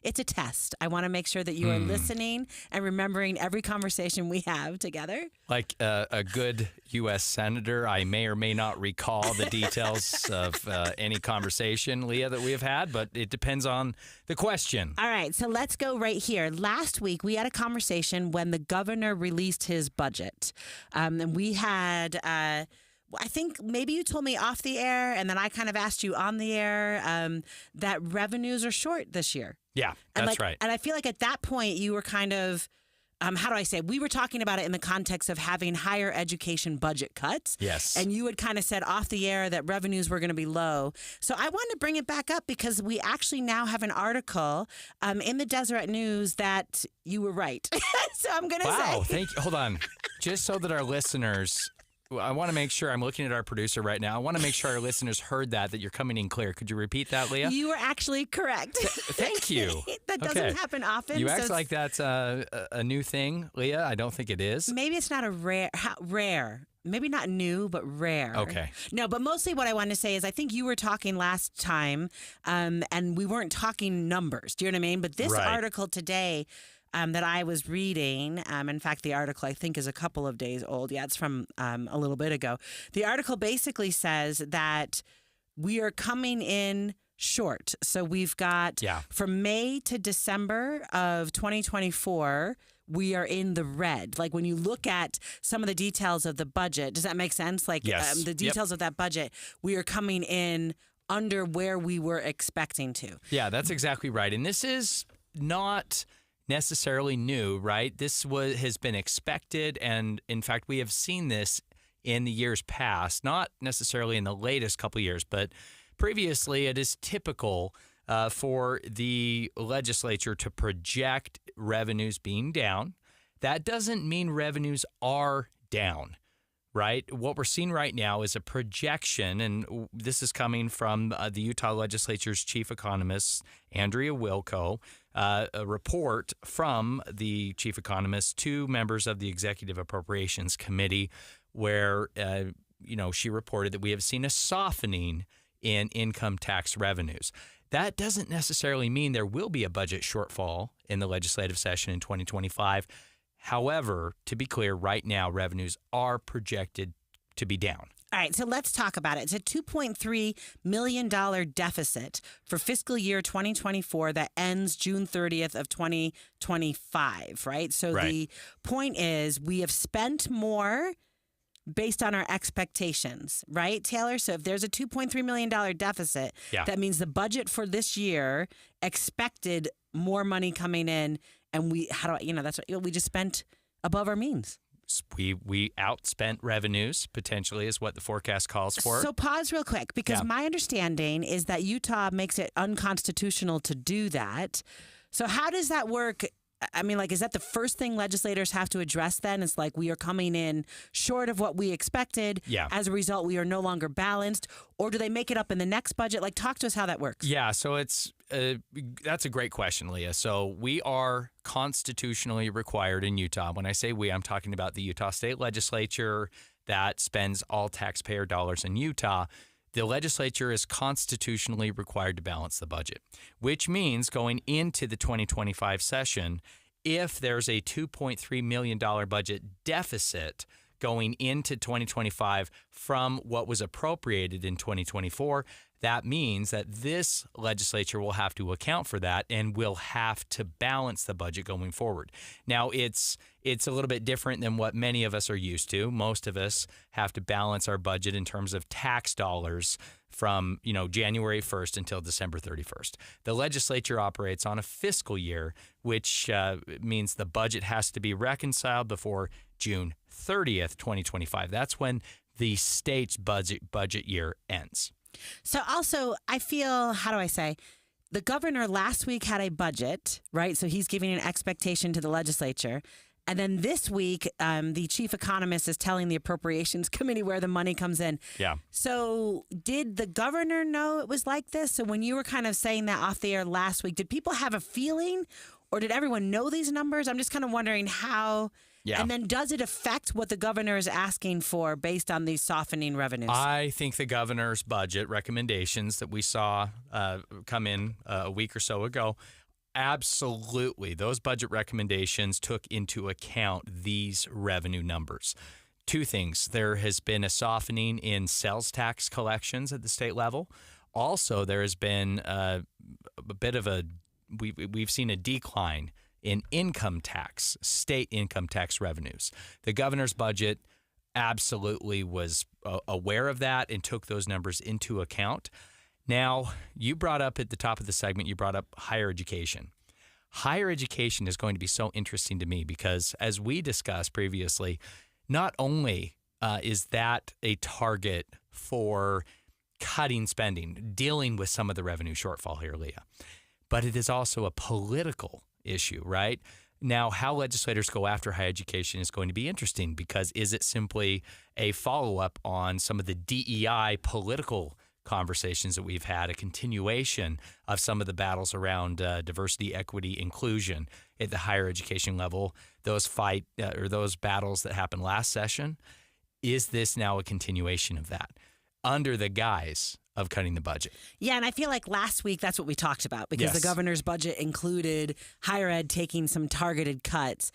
it's a test. I want to make sure that you are listening and remembering every conversation we have together. Like a good U.S. Senator, I may or may not recall the details of any conversation, Leah, that we have had, but it depends on the question. All right, so let's go right here. Last week we had a conversation when the governor released his budget, and we had... I think maybe you told me off the air, and then I kind of asked you on the air that revenues are short this year. Yeah, that's right. And I feel like at that point you were kind of, how do I say, we were talking about it in the context of having higher education budget cuts. Yes. And you had kind of said off the air that revenues were going to be low. So I wanted to bring it back up because we actually now have an article in the Deseret News that you were right. So I'm going to say. Wow, thank you. Hold on. Just so that our listeners... I want to make sure, I'm looking at our producer right now. I want to make sure our listeners heard that you're coming in clear. Could you repeat that, Leah? You were actually correct. Thank you. That doesn't happen often. You act like that's a new thing, Leah. I don't think it is. Maybe it's not a rare. Maybe not new, but rare. Okay. No, but mostly what I want to say is I think you were talking last time and we weren't talking numbers. Do you know what I mean? But this article today... that I was reading. In fact, the article I think is a couple of days old. Yeah, it's from a little bit ago. The article basically says that we are coming in short. So we've got from May to December of 2024, we are in the red. Like when you look at some of the details of the budget, does that make sense? Like the details of that budget, we are coming in under where we were expecting to. Yeah, that's exactly right. And this is not necessarily new, right? This has been expected, and in fact, we have seen this in the years past, not necessarily in the latest couple of years, but previously it is typical for the legislature to project revenues being down. That doesn't mean revenues are down, right? What we're seeing right now is a projection, and this is coming from the Utah legislature's chief economist, Andrea Wilco, a report from the chief economist to members of the Executive Appropriations Committee where, she reported that we have seen a softening in income tax revenues. That doesn't necessarily mean there will be a budget shortfall in the legislative session in 2025. However, to be clear, right now, revenues are projected to be down. All right, so let's talk about it. It's a $2.3 million deficit for fiscal year 2024 that ends June 30th of 2025, right? So the point is we have spent more based on our expectations, right, Taylor? So if there's a $2.3 million deficit, that means the budget for this year expected more money coming in, and we just spent above our means. We outspent revenues, potentially, is what the forecast calls for. So pause real quick, because my understanding is that Utah makes it unconstitutional to do that. So how does that work? I mean, is that the first thing legislators have to address then? It's like we are coming in short of what we expected. Yeah. As a result, we are no longer balanced. Or do they make it up in the next budget? Talk to us how that works. Yeah, so that's a great question, Leah. So we are constitutionally required in Utah. When I say we, I'm talking about the Utah State Legislature that spends all taxpayer dollars in Utah. The legislature is constitutionally required to balance the budget, which means going into the 2025 session, if there's a $2.3 million budget deficit going into 2025 from what was appropriated in 2024. That means that this legislature will have to account for that and will have to balance the budget going forward. Now, it's a little bit different than what many of us are used to. Most of us have to balance our budget in terms of tax dollars from, January 1st until December 31st. The legislature operates on a fiscal year, which means the budget has to be reconciled before June 30th, 2025. That's when the state's budget year ends. So also, I feel, the governor last week had a budget, right? So he's giving an expectation to the legislature. And then this week, the chief economist is telling the Appropriations Committee where the money comes in. Yeah. So did the governor know it was like this? So when you were kind of saying that off the air last week, did people have a feeling or did everyone know these numbers? I'm just kind of wondering how... Yeah. And then does it affect what the governor is asking for based on these softening revenues? I think the governor's budget recommendations that we saw come in a week or so ago, absolutely, those budget recommendations took into account these revenue numbers. Two things. There has been a softening in sales tax collections at the state level. Also, there has been a bit of we've seen a decline in income tax, state income tax revenues. The governor's budget absolutely was aware of that and took those numbers into account. Now, you brought up at the top of the segment, you brought up higher education. Higher education is going to be so interesting to me because as we discussed previously, not only is that a target for cutting spending, dealing with some of the revenue shortfall here, Leah, but it is also a political issue, right? Now, how legislators go after higher education is going to be interesting because is it simply a follow-up on some of the DEI political conversations that we've had, a continuation of some of the battles around diversity, equity, inclusion at the higher education level, those battles that happened last session? Is this now a continuation of that under the guise of cutting the budget? Yeah, and I feel like last week that's what we talked about because the governor's budget included higher ed taking some targeted cuts.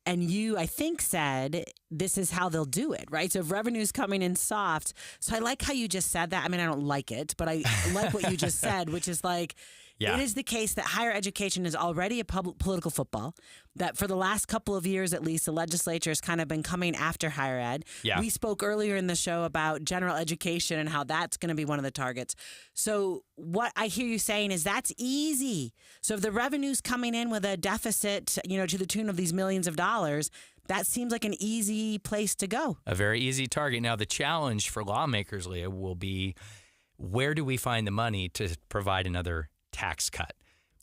And you, I think, said this is how they'll do it, right? So if revenue's coming in soft. So I like how you just said that. I mean, I don't like it, but I like what you just said, which is like, it is the case that higher education is already a political football, that for the last couple of years, at least, the legislature has kind of been coming after higher ed. Yeah. We spoke earlier in the show about general education and how that's going to be one of the targets. So what I hear you saying is that's easy. So if the revenue's coming in with a deficit, to the tune of these millions of dollars, that seems like an easy place to go. A very easy target. Now, the challenge for lawmakers, Leah, will be where do we find the money to provide another tax cut?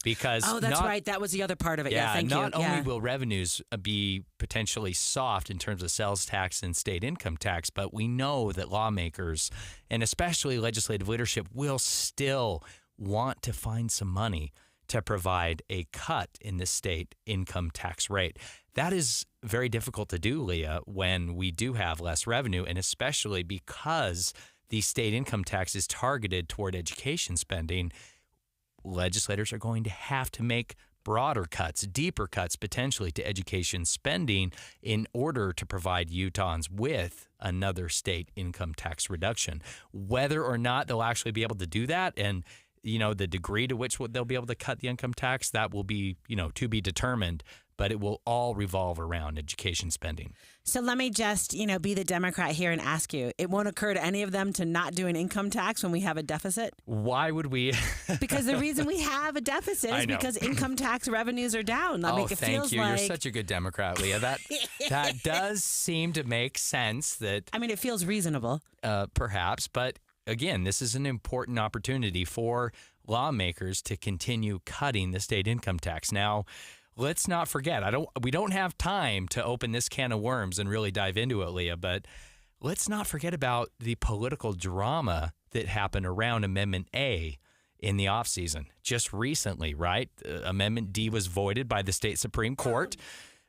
Because right. That was the other part of it. Yeah, thank you. Not only will revenues be potentially soft in terms of sales tax and state income tax, but we know that lawmakers and especially legislative leadership will still want to find some money to provide a cut in the state income tax rate. That is very difficult to do, Leah, when we do have less revenue, and especially because the state income tax is targeted toward education spending. Legislators are going to have to make broader cuts, deeper cuts potentially to education spending in order to provide Utahns with another state income tax reduction. Whether or not they'll actually be able to do that and the degree to which they'll be able to cut the income tax, that will be, to be determined, but it will all revolve around education spending. So let me just, be the Democrat here and ask you, it won't occur to any of them to not do an income tax when we have a deficit? Why would we? Because the reason we have a deficit is because income tax revenues are down. Thank you. You're such a good Democrat, Leah. That does seem to make sense. That it feels reasonable. Perhaps, but again, this is an important opportunity for lawmakers to continue cutting the state income tax. Now, let's not forget, we don't have time to open this can of worms and really dive into it, Leah, but let's not forget about the political drama that happened around Amendment A in the offseason. Just recently, right? Amendment D was voided by the state Supreme Court.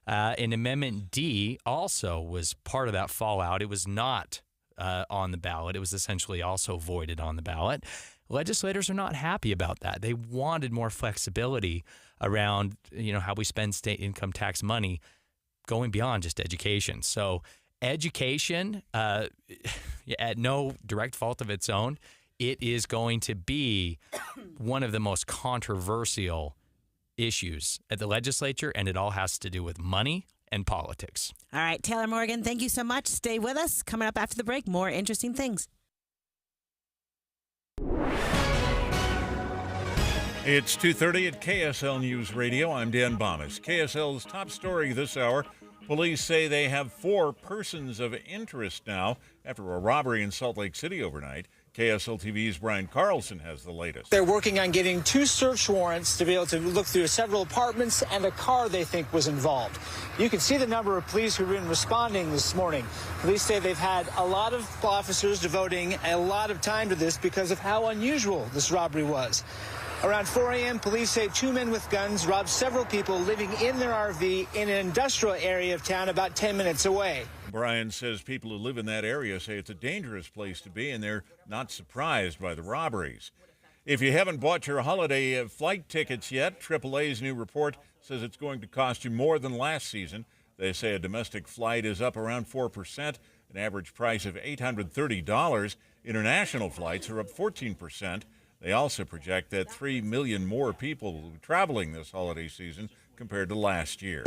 And Amendment D also was part of that fallout. It was not on the ballot. It was essentially also voided on the ballot. Legislators are not happy about that. They wanted more flexibility around, how we spend state income tax money going beyond just education. So education, at no direct fault of its own, it is going to be one of the most controversial issues at the legislature, and it all has to do with money and politics. All right, Taylor Morgan, thank you so much. Stay with us. Coming up after the break, more interesting things. It's 2:30 at KSL News Radio. I'm Dan Bomas. KSL's top story this hour. Police say they have 4 persons of interest now after a robbery in Salt Lake City overnight. KSL TV's Brian Carlson has the latest. They're working on getting 2 search warrants to be able to look through several apartments and a car they think was involved. You can see the number of police who've been responding this morning. Police say they've had a lot of officers devoting a lot of time to this because of how unusual this robbery was. Around 4 a.m., police say 2 men with guns robbed several people living in their RV in an industrial area of town about 10 minutes away. Brian says people who live in that area say it's a dangerous place to be, and they're not surprised by the robberies. If you haven't bought your holiday flight tickets yet, AAA's new report says it's going to cost you more than last season. They say a domestic flight is up around 4%, an average price of $830. International flights are up 14%. They also project that 3 million more people will be traveling this holiday season compared to last year.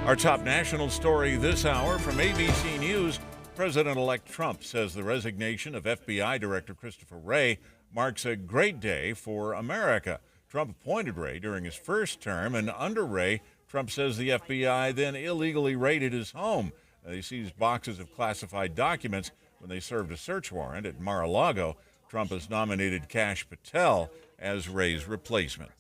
Our top national story this hour from ABC News. President-elect Trump says the resignation of FBI Director Christopher Wray marks a great day for America. Trump appointed Wray during his first term, and under Wray, Trump says the FBI then illegally raided his home. They seized boxes of classified documents when they served a search warrant at Mar-a-Lago. Trump has nominated Kash Patel as Wray's replacement.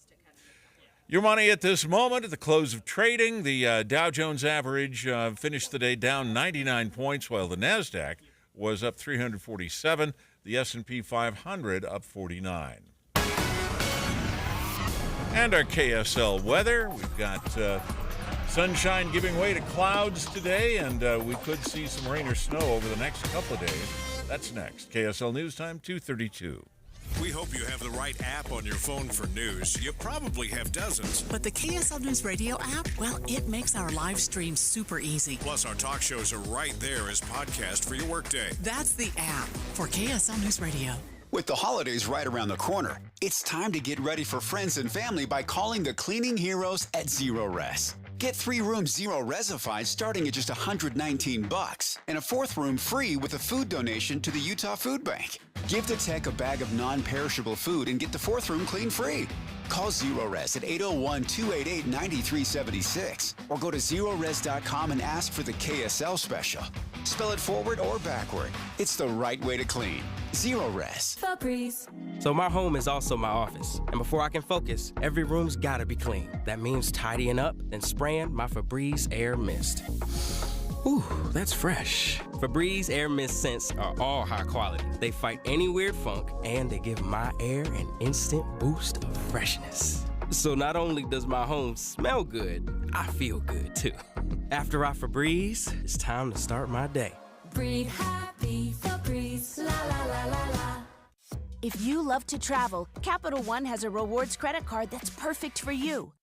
Your money at this moment, at the close of trading, the Dow Jones average finished the day down 99 points, while the NASDAQ was up 347, the S&P 500 up 49. And our KSL weather, we've got sunshine giving way to clouds today, and we could see some rain or snow over the next couple of days. That's next. KSL News Time, 2:32. We hope you have the right app on your phone for news. You probably have dozens. But the KSL News Radio app, well, it makes our live stream super easy. Plus, our talk shows are right there as podcast for your workday. That's the app for KSL News Radio. With the holidays right around the corner, it's time to get ready for friends and family by calling the cleaning heroes at Zero Res. Get 3 rooms Zero Resified starting at just $119 and a 4th room free with a food donation to the Utah Food Bank. Give the tech a bag of non-perishable food and get the 4th room clean free. Call Zero Res at 801-288-9376 or go to zerores.com and ask for the KSL special. Spell it forward or backward. It's the right way to clean. Zero Res. Febreze. So my home is also my office. And before I can focus, every room's gotta be clean. That means tidying up and spraying my Febreze Air Mist. Ooh, that's fresh. Febreze Air Mist scents are all high quality. They fight any weird funk, and they give my air an instant boost of freshness. So not only does my home smell good, I feel good too. After I Febreze, it's time to start my day. Breathe happy, Febreze, la la la la la. If you love to travel, Capital One has a rewards credit card that's perfect for you.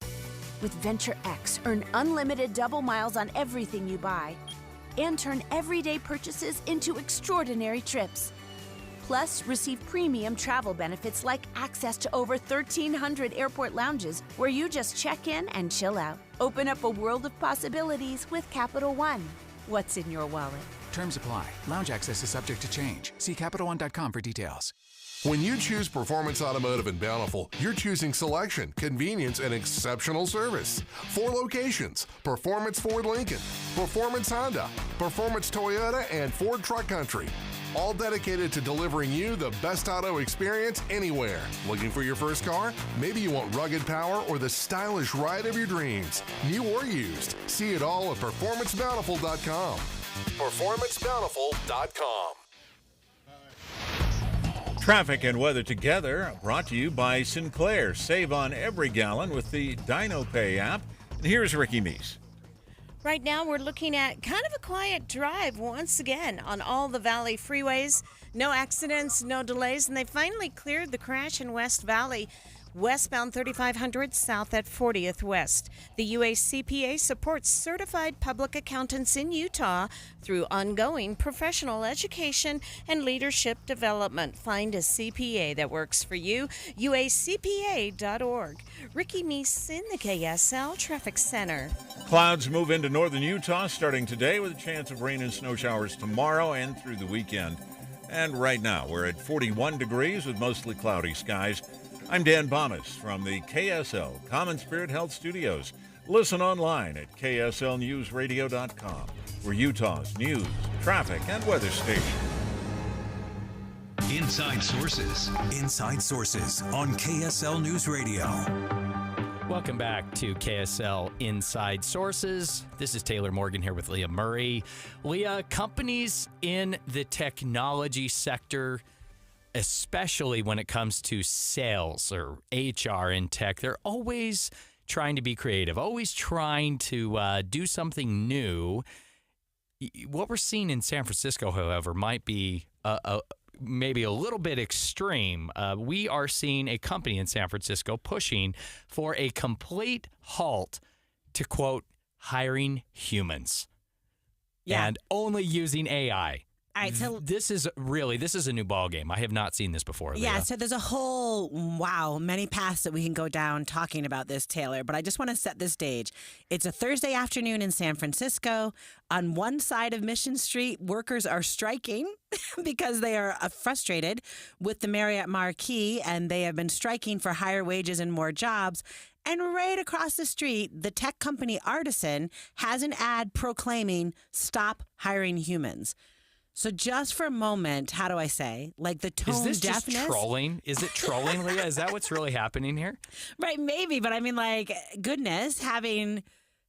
With Venture X, earn unlimited double miles on everything you buy and turn everyday purchases into extraordinary trips. Plus, receive premium travel benefits like access to over 1,300 airport lounges where you just check in and chill out. Open up a world of possibilities with Capital One. What's in your wallet? Terms apply. Lounge access is subject to change. See CapitalOne.com for details. When you choose Performance Automotive in Bountiful, you're choosing selection, convenience, and exceptional service. 4 locations: Performance Ford Lincoln, Performance Honda, Performance Toyota, and Ford Truck Country. All dedicated to delivering you the best auto experience anywhere. Looking for your first car? Maybe you want rugged power or the stylish ride of your dreams. New or used. See it all at PerformanceBountiful.com. PerformanceBountiful.com. Traffic and weather together, brought to you by Sinclair. Save on every gallon with the DinoPay app. And here's Ricky Meese. Right now, we're looking at kind of a quiet drive once again on all the Valley freeways. No accidents, no delays, and they finally cleared the crash in West Valley. westbound 3500 south at 40th West. The UACPA supports certified public accountants in Utah through ongoing professional education and leadership development. Find a CPA that works for you, uacpa.org. Ricky Meese in the KSL Traffic Center. Clouds move into northern Utah starting today with a chance of rain and snow showers tomorrow and through the weekend. And right now, we're at 41 degrees with mostly cloudy skies. I'm Dan Bomas from the KSL Common Spirit Health Studios. Listen online at kslnewsradio.com. We're Utah's news, traffic, and weather station. Inside Sources. Inside Sources on KSL News Radio. Welcome back to KSL Inside Sources. This is Taylor Morgan here with Leah Murray. Leah, companies in the technology sector, especially when it comes to sales or HR in tech, they're always trying to be creative, always trying to do something new. What we're seeing in San Francisco, however, might be maybe a little bit extreme. We are seeing a company in San Francisco pushing for a complete halt to, quote, hiring humans and only using AI. All right, so this is a new ball game. I have not seen this before. Yeah, Leah. so there's a whole, many paths that we can go down talking about this, Taylor, but I just want to set the stage. It's a Thursday afternoon in San Francisco. On one side of Mission Street, workers are striking because they are frustrated with the Marriott Marquis, and they have been striking for higher wages and more jobs. And right across the street, the tech company Artisan has an ad proclaiming, "Stop hiring humans." So just for a moment, how do I say? Like the tone deafness. Is this just trolling? Is it trolling, Leah? Is that what's really happening here? Right, maybe. But I mean, like, goodness,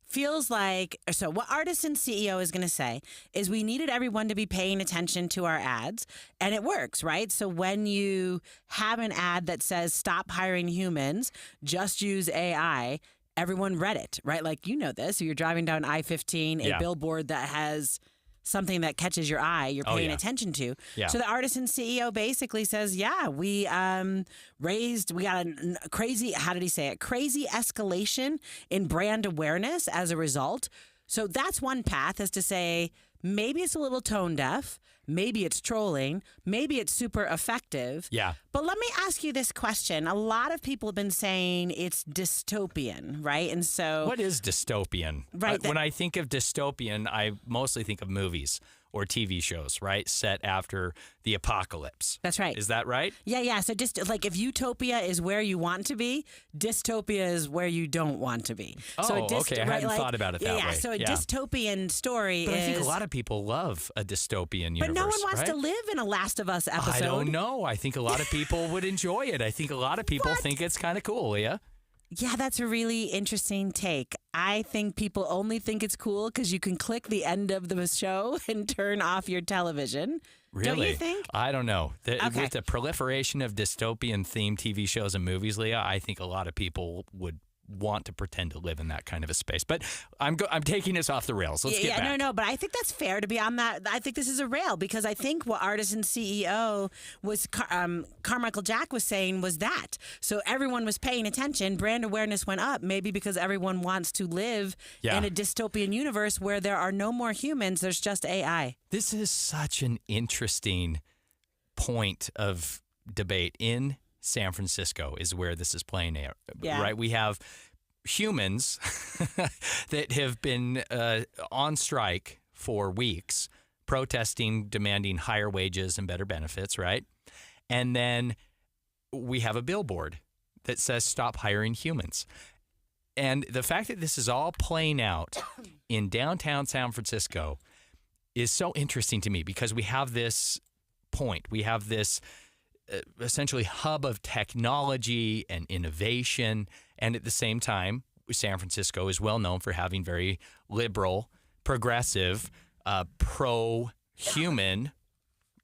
feels like, so what Artisan CEO is going to say is we needed everyone to be paying attention to our ads, and it works, right? So when you have an ad that says stop hiring humans, just use AI, everyone read it, right? Like, you know this. So you're driving down I-15, a billboard that has something that catches your eye, you're paying attention to. Yeah. So the Artisan CEO basically says, we got a crazy, how did he say it? Crazy escalation in brand awareness as a result. So that's one path, is to say, maybe it's a little tone deaf. Maybe it's trolling. Maybe it's super effective. Yeah. But let me ask you this question. A lot of people have been saying it's dystopian, right? And so, what is dystopian? Right. When I think of dystopian, I mostly think of movies or TV shows, right? Set after the apocalypse. That's right. Is that right? Yeah. So just like if utopia is where you want to be, dystopia is where you don't want to be. Oh, so okay. I hadn't thought about it that way. Yeah, so a dystopian story but is... I think a lot of people love a dystopian universe, but no one wants right? to live in a Last of Us episode. I don't know. I think a lot of people would enjoy it. I think a lot of people think it's kind of cool, Leah. Yeah, that's a really interesting take. I think people only think it's cool because you can click the end of the show and turn off your television. Really? Don't you think? I don't know. With the proliferation of dystopian-themed TV shows and movies, Leah, I think a lot of people would want to pretend to live in that kind of a space. But I'm taking us off the rails. Let's get back. No, but I think that's fair to be on that. I think this is a rail because I think what Artisan CEO was, Carmichael Jack was saying was that. So everyone was paying attention. Brand awareness went up, maybe because everyone wants to live in a dystopian universe where there are no more humans. There's just AI. This is such an interesting point of debate in San Francisco is where this is playing out, right? We have humans that have been on strike for weeks, protesting, demanding higher wages and better benefits, right? And then we have a billboard that says stop hiring humans. And the fact that this is all playing out in downtown San Francisco is so interesting to me because we have this point. We have this essentially hub of technology and innovation. And at the same time, San Francisco is well known for having very liberal, progressive, pro-human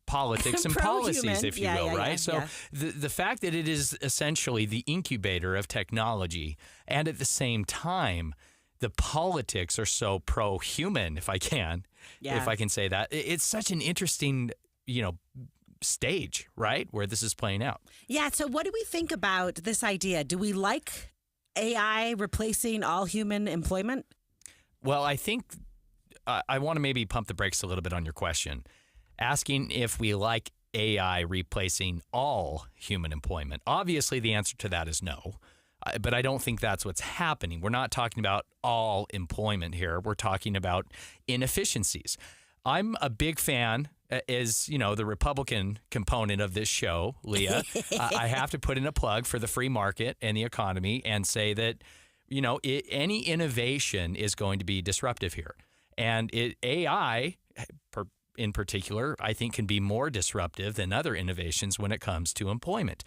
politics and policies, if you will, right? So the fact that it is essentially the incubator of technology, and at the same time, the politics are so pro-human, if I can say that. It's such an interesting, stage, right, where this is playing out. Yeah, so what do we think about this idea? Do we like AI replacing all human employment? Well, I think I want to maybe pump the brakes a little bit on your question, asking if we like AI replacing all human employment. Obviously, the answer to that is no, but I don't think that's what's happening. We're not talking about all employment here. We're talking about inefficiencies. I'm a big fan, as you know, the Republican component of this show, Leah. I have to put in a plug for the free market and the economy and say that, any innovation is going to be disruptive here. And AI, in particular, I think can be more disruptive than other innovations when it comes to employment.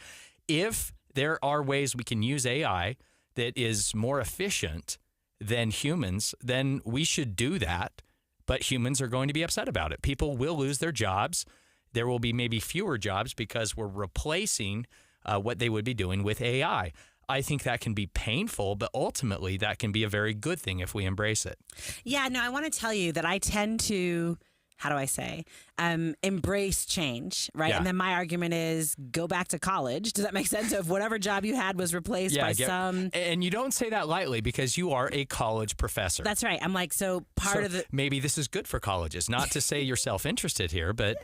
If there are ways we can use AI that is more efficient than humans, then we should do that. But humans are going to be upset about it. People will lose their jobs. There will be maybe fewer jobs because we're replacing what they would be doing with AI. I think that can be painful, but ultimately that can be a very good thing if we embrace it. Yeah, no, I want to tell you that I tend to, how do I say, embrace change, right? Yeah. And then my argument is go back to college. Does that make sense? If whatever job you had was replaced by some... And you don't say that lightly because you are a college professor. That's right. I'm like, so part of the... Maybe this is good for colleges. Not to say you're self-interested here, but...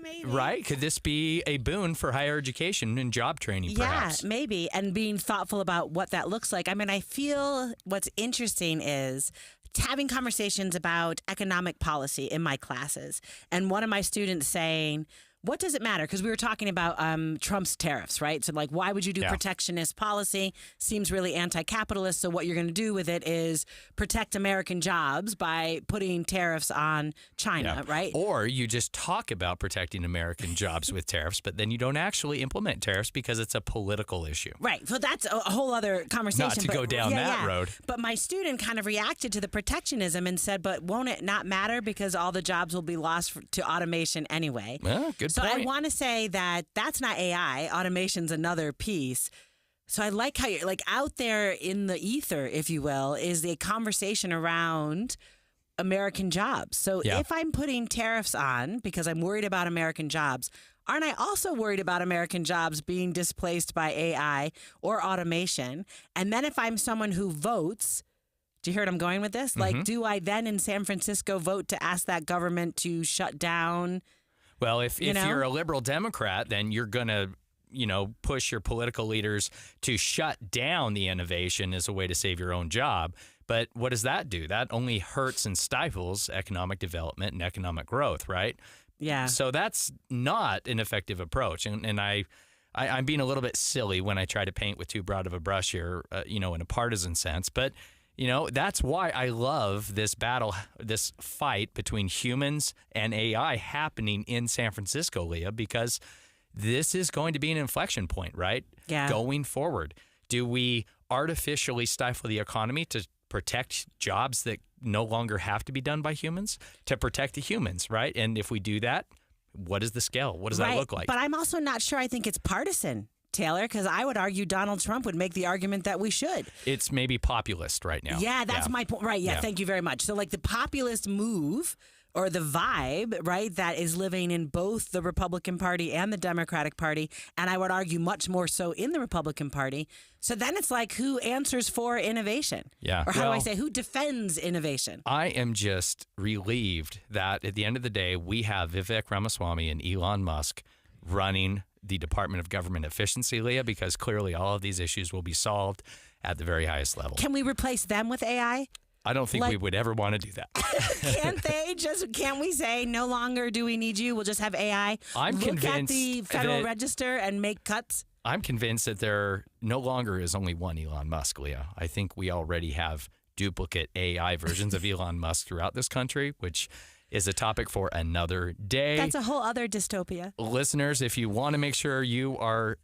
Maybe. Right? Could this be a boon for higher education and job training, perhaps? Yeah, maybe. And being thoughtful about what that looks like. I mean, I feel what's interesting is having conversations about economic policy in my classes. And one of my students saying, what does it matter? Because we were talking about Trump's tariffs, right? So, like, why would you do protectionist policy? Seems really anti-capitalist. So what you're going to do with it is protect American jobs by putting tariffs on China, right? Or you just talk about protecting American jobs with tariffs, but then you don't actually implement tariffs because it's a political issue. Right. So that's a whole other conversation. Not to go down that road. But my student kind of reacted to the protectionism and said, but won't it not matter because all the jobs will be lost to automation anyway? Well, good So point. I want to say that that's not AI. Automation's another piece. So I like how you're like out there in the ether, if you will, is a conversation around American jobs. So if I'm putting tariffs on because I'm worried about American jobs, aren't I also worried about American jobs being displaced by AI or automation? And then if I'm someone who votes, do you hear what I'm going with this? Like, do I then in San Francisco vote to ask that government to shut down? Well, if you're a liberal Democrat, then you're going to, push your political leaders to shut down the innovation as a way to save your own job. But what does that do? That only hurts and stifles economic development and economic growth, right? Yeah. So that's not an effective approach. And I'm being a little bit silly when I try to paint with too broad of a brush here, in a partisan sense. But that's why I love this battle, this fight between humans and AI happening in San Francisco, Leah, because this is going to be an inflection point, right? Yeah. Going forward. Do we artificially stifle the economy to protect jobs that no longer have to be done by humans, to protect the humans, right? And if we do that, what is the scale? What does that look like? But I'm also not sure I think it's partisan, Taylor, because I would argue Donald Trump would make the argument that we should. It's maybe populist right now. Yeah, that's my point. Right. Yeah, thank you very much. So like the populist move or the vibe, right, that is living in both the Republican Party and the Democratic Party, and I would argue much more so in the Republican Party. So then it's like who answers for innovation? Yeah. Or how do I say, who defends innovation? I am just relieved that at the end of the day, we have Vivek Ramaswamy and Elon Musk running the Department of Government Efficiency, Leah, because clearly all of these issues will be solved at the very highest level. Can we replace them with AI? I don't think we would ever want to do that. Can't we say no longer do we need you? We'll just have AI look at the Federal Register and make cuts? I'm convinced that there no longer is only one Elon Musk, Leah. I think we already have duplicate AI versions of Elon Musk throughout this country, which is a topic for another day. That's a whole other dystopia. Listeners, if you want to make sure you are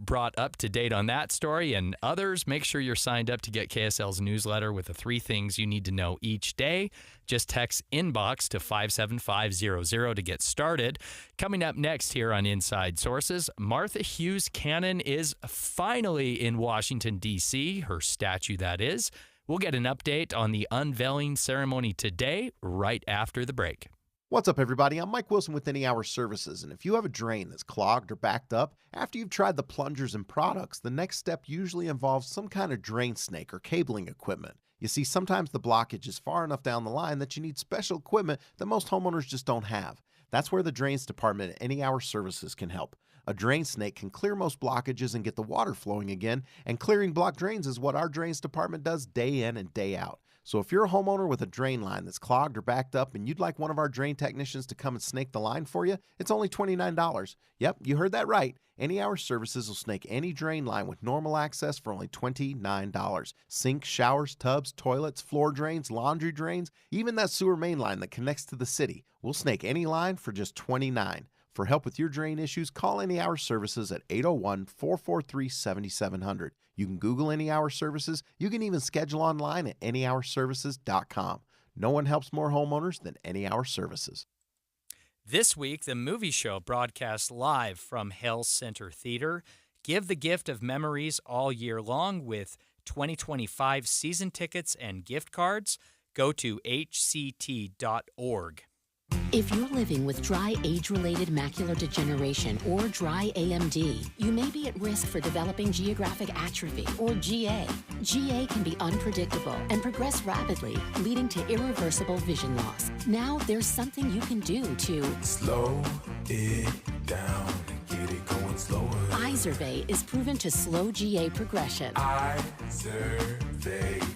brought up to date on that story and others, make sure you're signed up to get KSL's newsletter with the 3 things you need to know each day. Just text inbox to 57500 to get started. Coming up next here on Inside Sources, Martha Hughes Cannon is finally in Washington, D.C., her statue that is. We'll get an update on the unveiling ceremony today right after the break. What's up, everybody? I'm Mike Wilson with Any Hour Services, and if you have a drain that's clogged or backed up, after you've tried the plungers and products, the next step usually involves some kind of drain snake or cabling equipment. You see, sometimes the blockage is far enough down the line that you need special equipment that most homeowners just don't have. That's where the Drains Department at Any Hour Services can help. A drain snake can clear most blockages and get the water flowing again, and clearing blocked drains is what our Drains Department does day in and day out. So if you're a homeowner with a drain line that's clogged or backed up and you'd like one of our drain technicians to come and snake the line for you, it's only $29. Yep, you heard that right. Any Hour Services will snake any drain line with normal access for only $29. Sinks, showers, tubs, toilets, floor drains, laundry drains, even that sewer main line that connects to the city. We'll snake any line for just $29. For help with your drain issues, call Any Hour Services at 801-443-7700. You can Google Any Hour Services. You can even schedule online at anyhourservices.com. No one helps more homeowners than Any Hour Services. This week, the movie show broadcasts live from Hale Center Theater. Give the gift of memories all year long with 2025 season tickets and gift cards. Go to hct.org. If you're living with dry age-related macular degeneration or dry AMD, you may be at risk for developing geographic atrophy or GA. GA can be unpredictable and progress rapidly, leading to irreversible vision loss. Now there's something you can do to slow it down and get it going slower. Izervay is proven to slow GA progression. Izervay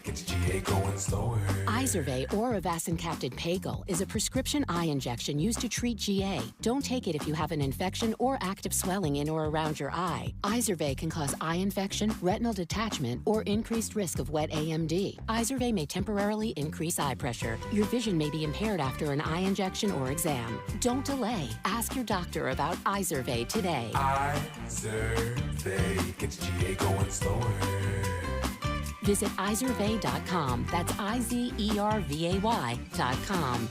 gets GA going slower. Izervay or avacincaptad pagel is a prescription eye injection used to treat GA. Don't take it if you have an infection or active swelling in or around your eye. Izervay can cause eye infection, retinal detachment, or increased risk of wet AMD. Izervay may temporarily increase eye pressure. Your vision may be impaired after an eye injection or exam. Don't delay. Ask your doctor about Izervay today. Izervay gets GA going slower. Visit Izervay.com. That's IZERVAY.com.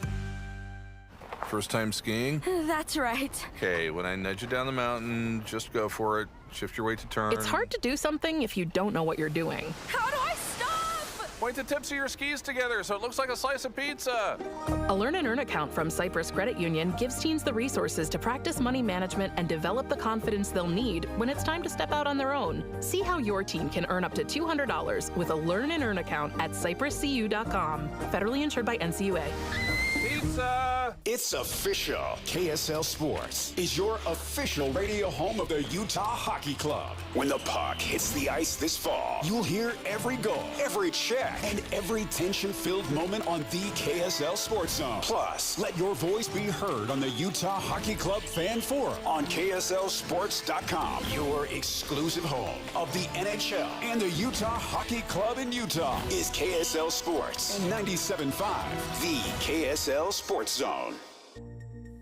First time skiing? That's right. Okay, when I nudge you down the mountain, just go for it. Shift your weight to turn. It's hard to do something if you don't know what you're doing. How do I stop? Point the tips of your skis together so it looks like a slice of pizza. A Learn and Earn account from Cyprus Credit Union gives teens the resources to practice money management and develop the confidence they'll need when it's time to step out on their own. See how your teen can earn up to $200 with a Learn and Earn account at cypruscu.com. Federally insured by NCUA. Pizza! It's official. KSL Sports is your official radio home of the Utah Hockey Club. When the puck hits the ice this fall, you'll hear every goal, every check, and every tension-filled moment on the KSL Sports Zone. Plus, let your voice be heard on the Utah Hockey Club Fan Forum on KSLSports.com, your exclusive home of the NHL and the Utah Hockey Club in Utah is KSL Sports and 97.5, the KSL Sports Zone.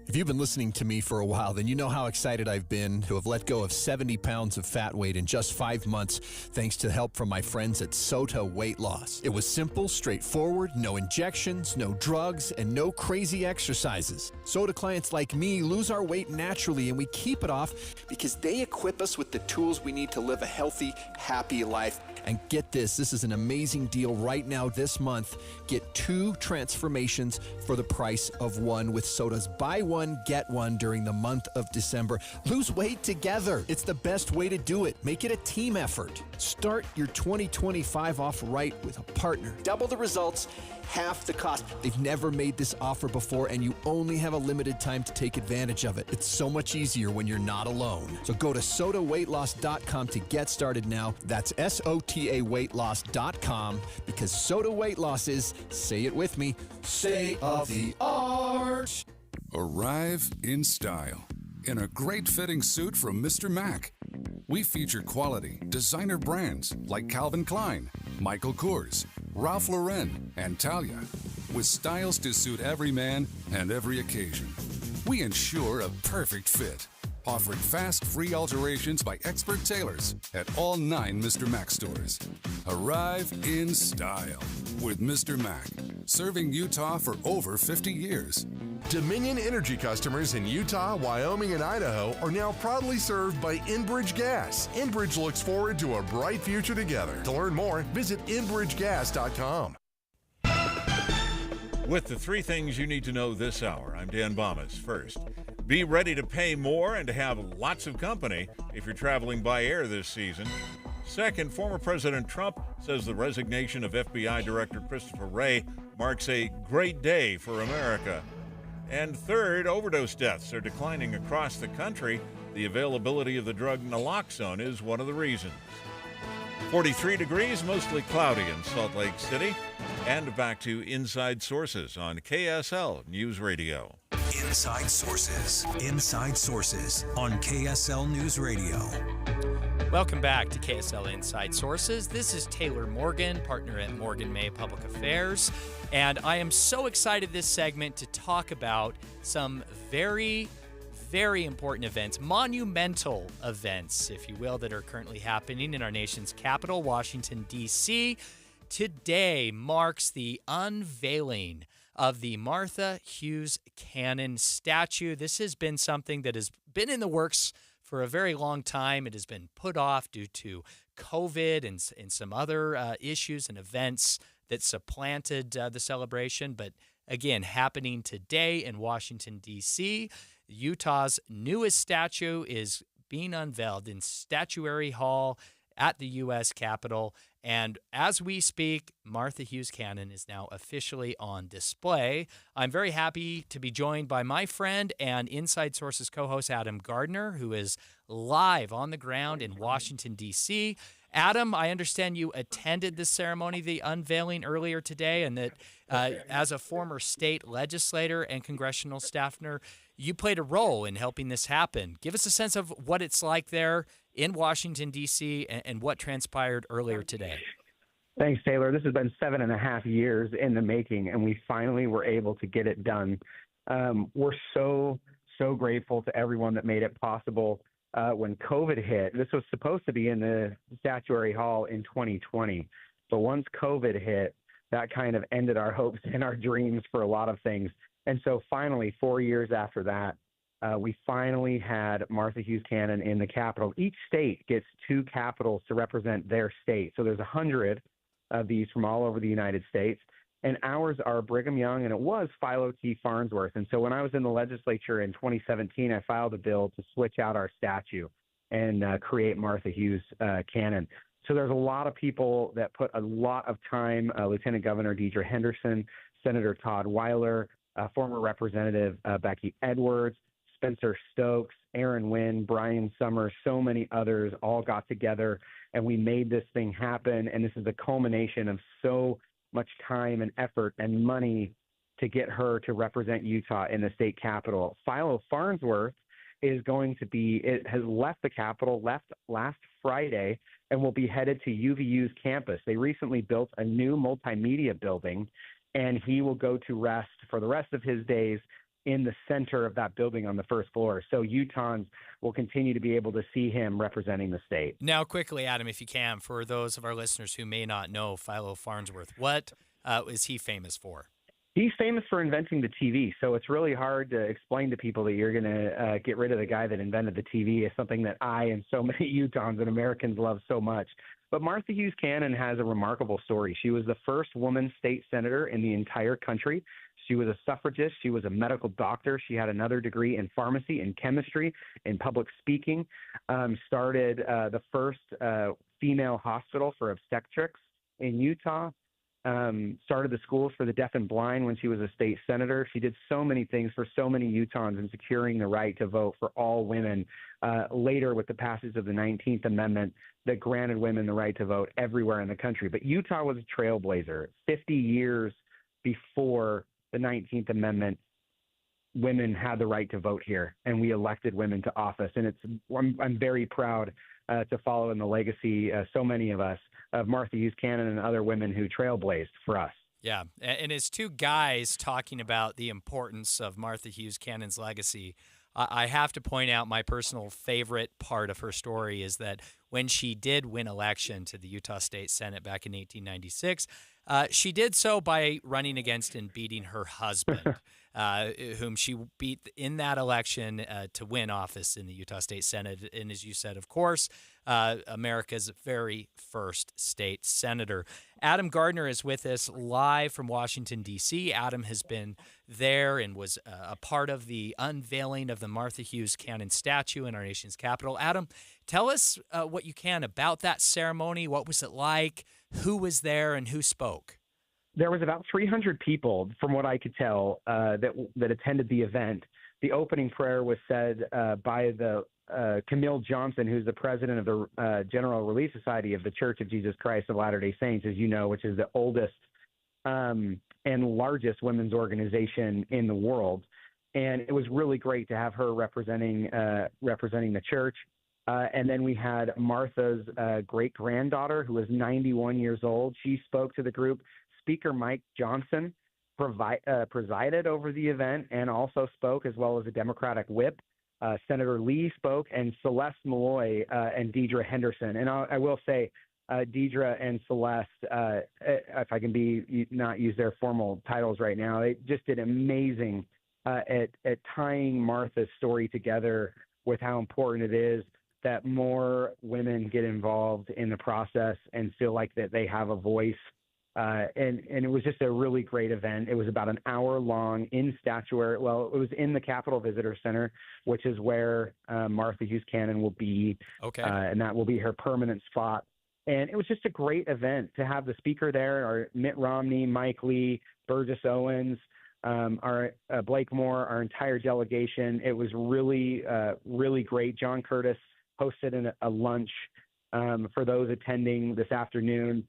If you've been listening to me for a while, then you know how excited I've been to have let go of 70 pounds of fat weight in just 5 months, thanks to help from my friends at SOTA Weight Loss. It was simple, straightforward, no injections, no drugs, and no crazy exercises. SOTA clients like me lose our weight naturally, and we keep it off because they equip us with the tools we need to live a healthy, happy life. And get this is an amazing deal right now this month. Get 2 transformations for the price of 1 with SOTA's buy one, get one during the month of December. Lose weight together. It's the best way to do it. Make it a team effort. Start your 2025 off right with a partner. Double the results, half the cost. They've never made this offer before, and you only have a limited time to take advantage of it. It's so much easier when you're not alone. So go to SOTAweightloss.com to get started now. That's SOTAweightloss.com, because SOTA Weight Loss is, say it with me, state of the art. Arrive in style in a great fitting suit from Mr. Mac. We feature quality designer brands like Calvin Klein, Michael Kors, Ralph Lauren, and Talia, with styles to suit every man and every occasion. We ensure a perfect fit, offering fast, free alterations by expert tailors at all 9 Mr. Mac stores. Arrive in style with Mr. Mac, serving Utah for over 50 years. Dominion Energy customers in Utah, Wyoming, and Idaho are now proudly served by Enbridge Gas. Enbridge looks forward to a bright future together. To learn more, visit enbridgegas.com. With the three things you need to know this hour, I'm Dan Bomas. First, be ready to pay more and to have lots of company if you're traveling by air this season. Second, former President Trump says the resignation of FBI Director Christopher Wray marks a great day for America. And third, overdose deaths are declining across the country. The availability of the drug naloxone is one of the reasons. 43 degrees, mostly cloudy in Salt Lake City. And back to Inside Sources on KSL News Radio. Inside Sources. Inside Sources on KSL News Radio. Welcome back to KSL Inside Sources. This is Taylor Morgan, partner at Morgan May Public Affairs. And I am so excited this segment to talk about some very important events, monumental events, if you will, that are currently happening in our nation's capital, Washington, D.C. Today marks the unveiling of the Martha Hughes Cannon statue. This has been something that has been in the works for a very long time. It has been put off due to COVID and some other issues and events that supplanted the celebration. But again, happening today in Washington, D.C., Utah's newest statue is being unveiled in Statuary Hall at the U.S. Capitol. And as we speak, Martha Hughes Cannon is now officially on display. I'm very happy to be joined by my friend and Inside Sources co-host Adam Gardner, who is live on the ground in Washington, D.C. Adam, I understand you attended the ceremony, the unveiling earlier today, and that as a former state legislator and congressional staffer, you played a role in helping this happen. Give us a sense of what it's like there in Washington, D.C., and what transpired earlier today. Thanks, Taylor. This has been 7.5 years in the making, and we finally were able to get it done. We're so grateful to everyone that made it possible. When COVID hit, this was supposed to be in the Statuary Hall in 2020, but once COVID hit, that kind of ended our hopes and our dreams for a lot of things. And so finally, 4 years after that, we finally had Martha Hughes Cannon in the Capitol. Each state gets 2 capitals to represent their state. So there's 100 of these from all over the United States. And ours are Brigham Young, and it was Philo T. Farnsworth. And so when I was in the legislature in 2017, I filed a bill to switch out our statue and create Martha Hughes Cannon. So there's a lot of people that put a lot of time, Lieutenant Governor Deidre Henderson, Senator Todd Weiler, former Representative Becky Edwards, Spencer Stokes, Aaron Wynn, Brian Summers, so many others all got together, and we made this thing happen. And this is the culmination of so much time and effort and money to get her to represent Utah in the state capitol. Philo Farnsworth is going to be, it has left the Capitol, left last Friday, and will be headed to UVU's campus. They recently built a new multimedia building, and he will go to rest for the rest of his days in the center of that building on the first floor. So Utahns will continue to be able to see him representing the state. Now, quickly, Adam, if you can, for those of our listeners who may not know Philo Farnsworth, what is he famous for? He's famous for inventing the TV, so it's really hard to explain to people that you're going to get rid of the guy that invented the TV. It's something that I and so many Utahns and Americans love so much. But Martha Hughes Cannon has a remarkable story. She was the first woman state senator in the entire country. She was a suffragist. She was a medical doctor. She had another degree in pharmacy, in chemistry, in public speaking, started the first female hospital for obstetrics in Utah, started the schools for the deaf and blind when she was a state senator. She did so many things for so many Utahns in securing the right to vote for all women. Later, with the passage of the 19th Amendment that granted women the right to vote everywhere in the country. But Utah was a trailblazer. 50 years before the 19th Amendment, women had the right to vote here, and we elected women to office. And I'm very proud to follow in the legacy, so many of us, of Martha Hughes Cannon and other women who trailblazed for us. Yeah, and as two guys talking about the importance of Martha Hughes Cannon's legacy, I have to point out my personal favorite part of her story is that when she did win election to the Utah State Senate back in 1896. She did so by running against and beating her husband, whom she beat in that election to win office in the Utah State Senate. And as you said, of course, America's very first state senator. Adam Gardner is with us live from Washington, D.C. Adam has been there and was a part of the unveiling of the Martha Hughes Cannon statue in our nation's capital. Adam, tell us what you can about that ceremony. What was it like? Who was there and who spoke? There was about 300 people, from what I could tell, that attended the event. The opening prayer was said by the Camille Johnson, who's the president of the General Relief Society of the Church of Jesus Christ of Latter-day Saints, as you know, which is the oldest and largest women's organization in the world. And it was really great to have her representing the church. And then we had Martha's great-granddaughter, who was 91 years old. She spoke to the group. Speaker Mike Johnson presided over the event and also spoke, as well as a Democratic whip. Senator Lee spoke, and Celeste Malloy and Deidre Henderson. And I will say, Deidre and Celeste, if I can not use their formal titles right now, they just did amazing at tying Martha's story together with how important it is that more women get involved in the process and feel like that they have a voice. And it was just a really great event. It was about an hour long in statuary. Well, it was in the Capitol Visitor Center, which is where Martha Hughes Cannon will be. Okay. And that will be her permanent spot. And it was just a great event to have the speaker there, our Mitt Romney, Mike Lee, Burgess Owens, our Blake Moore, our entire delegation. It was really, really great. John Curtis hosted a lunch for those attending this afternoon.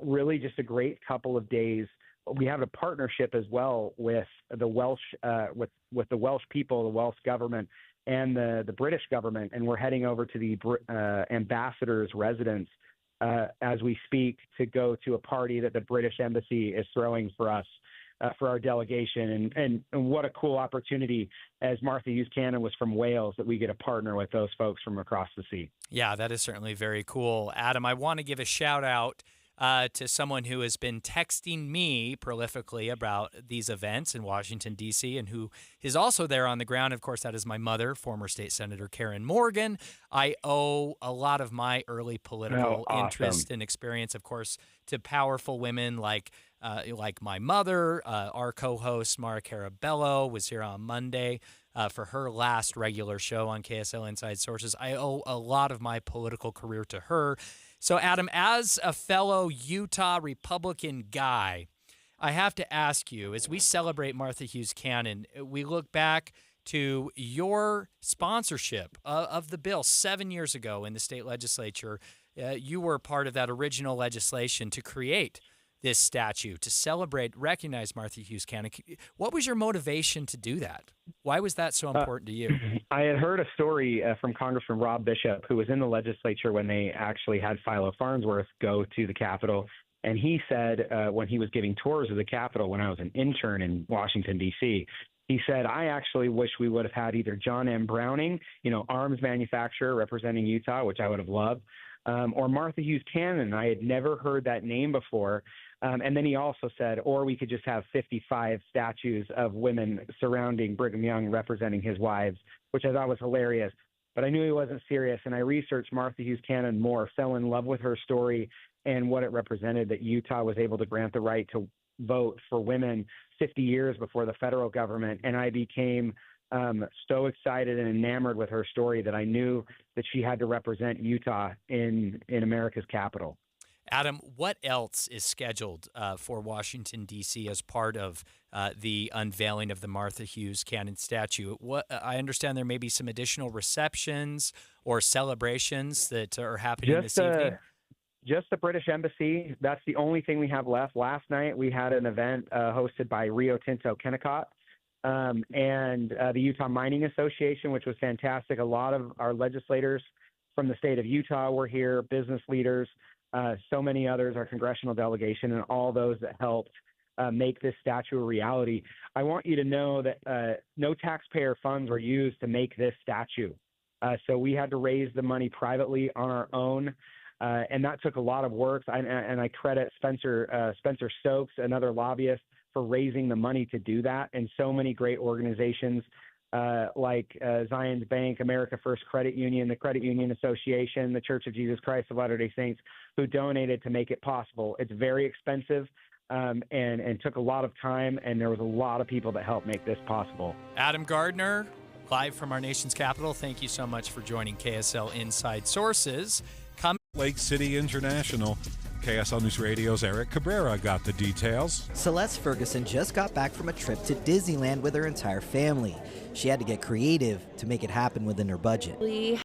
Really just a great couple of days. We have a partnership as well with the Welsh, with the Welsh people, the Welsh government, and the British government, and we're heading over to the ambassador's residence as we speak to go to a party that the British Embassy is throwing for us. For our delegation, and what a cool opportunity, as Martha Hughes Cannon was from Wales, that we get to partner with those folks from across the sea. Yeah, that is certainly very cool. Adam, I want to give a shout out to someone who has been texting me prolifically about these events in Washington, D.C., and who is also there on the ground. Of course, that is my mother, former state senator Karen Morgan. I owe a lot of my early political interest and experience, of course, to powerful women like my mother. Our co-host, Mara Carabello, was here on Monday for her last regular show on KSL Inside Sources. I owe a lot of my political career to her. So, Adam, as a fellow Utah Republican guy, I have to ask you, as we celebrate Martha Hughes Cannon, we look back to your sponsorship of the bill 7 years ago in the state legislature. You were part of that original legislation to create this statue, to celebrate, recognize Martha Hughes Cannon. What was your motivation to do that? Why was that so important to you? I had heard a story from Congressman Rob Bishop, who was in the legislature when they actually had Philo Farnsworth go to the Capitol. And he said when he was giving tours of the Capitol when I was an intern in Washington, D.C., he said, I actually wish we would have had either John M. Browning, arms manufacturer representing Utah, which I would have loved, or Martha Hughes Cannon. I had never heard that name before. And then he also said, or we could just have 55 statues of women surrounding Brigham Young representing his wives, which I thought was hilarious. But I knew he wasn't serious, and I researched Martha Hughes Cannon more, fell in love with her story and what it represented, that Utah was able to grant the right to vote for women 50 years before the federal government. And I became so excited and enamored with her story that I knew that she had to represent Utah in America's capital. Adam, what else is scheduled for Washington, D.C. as part of the unveiling of the Martha Hughes Cannon statue? I understand there may be some additional receptions or celebrations that are happening this evening. Just the British Embassy. That's the only thing we have left. Last night we had an event hosted by Rio Tinto Kennecott and the Utah Mining Association, which was fantastic. A lot of our legislators from the state of Utah were here, business leaders, so many others, our congressional delegation, and all those that helped make this statue a reality. I want you to know that no taxpayer funds were used to make this statue. So we had to raise the money privately on our own. And that took a lot of work. And I credit Spencer Stokes, another lobbyist, for raising the money to do that. And so many great organizations like Zions Bank, America First Credit Union, the Credit Union Association, the Church of Jesus Christ of Latter-day Saints, who donated to make it possible. It's very expensive and took a lot of time, and there was a lot of people that helped make this possible. Adam Gardner, live from our nation's capital, thank you so much for joining KSL Inside Sources. Lake City International. KSL News Radio's Eric Cabrera got the details. Celeste Ferguson just got back from a trip to Disneyland with her entire family. She had to get creative to make it happen within her budget. We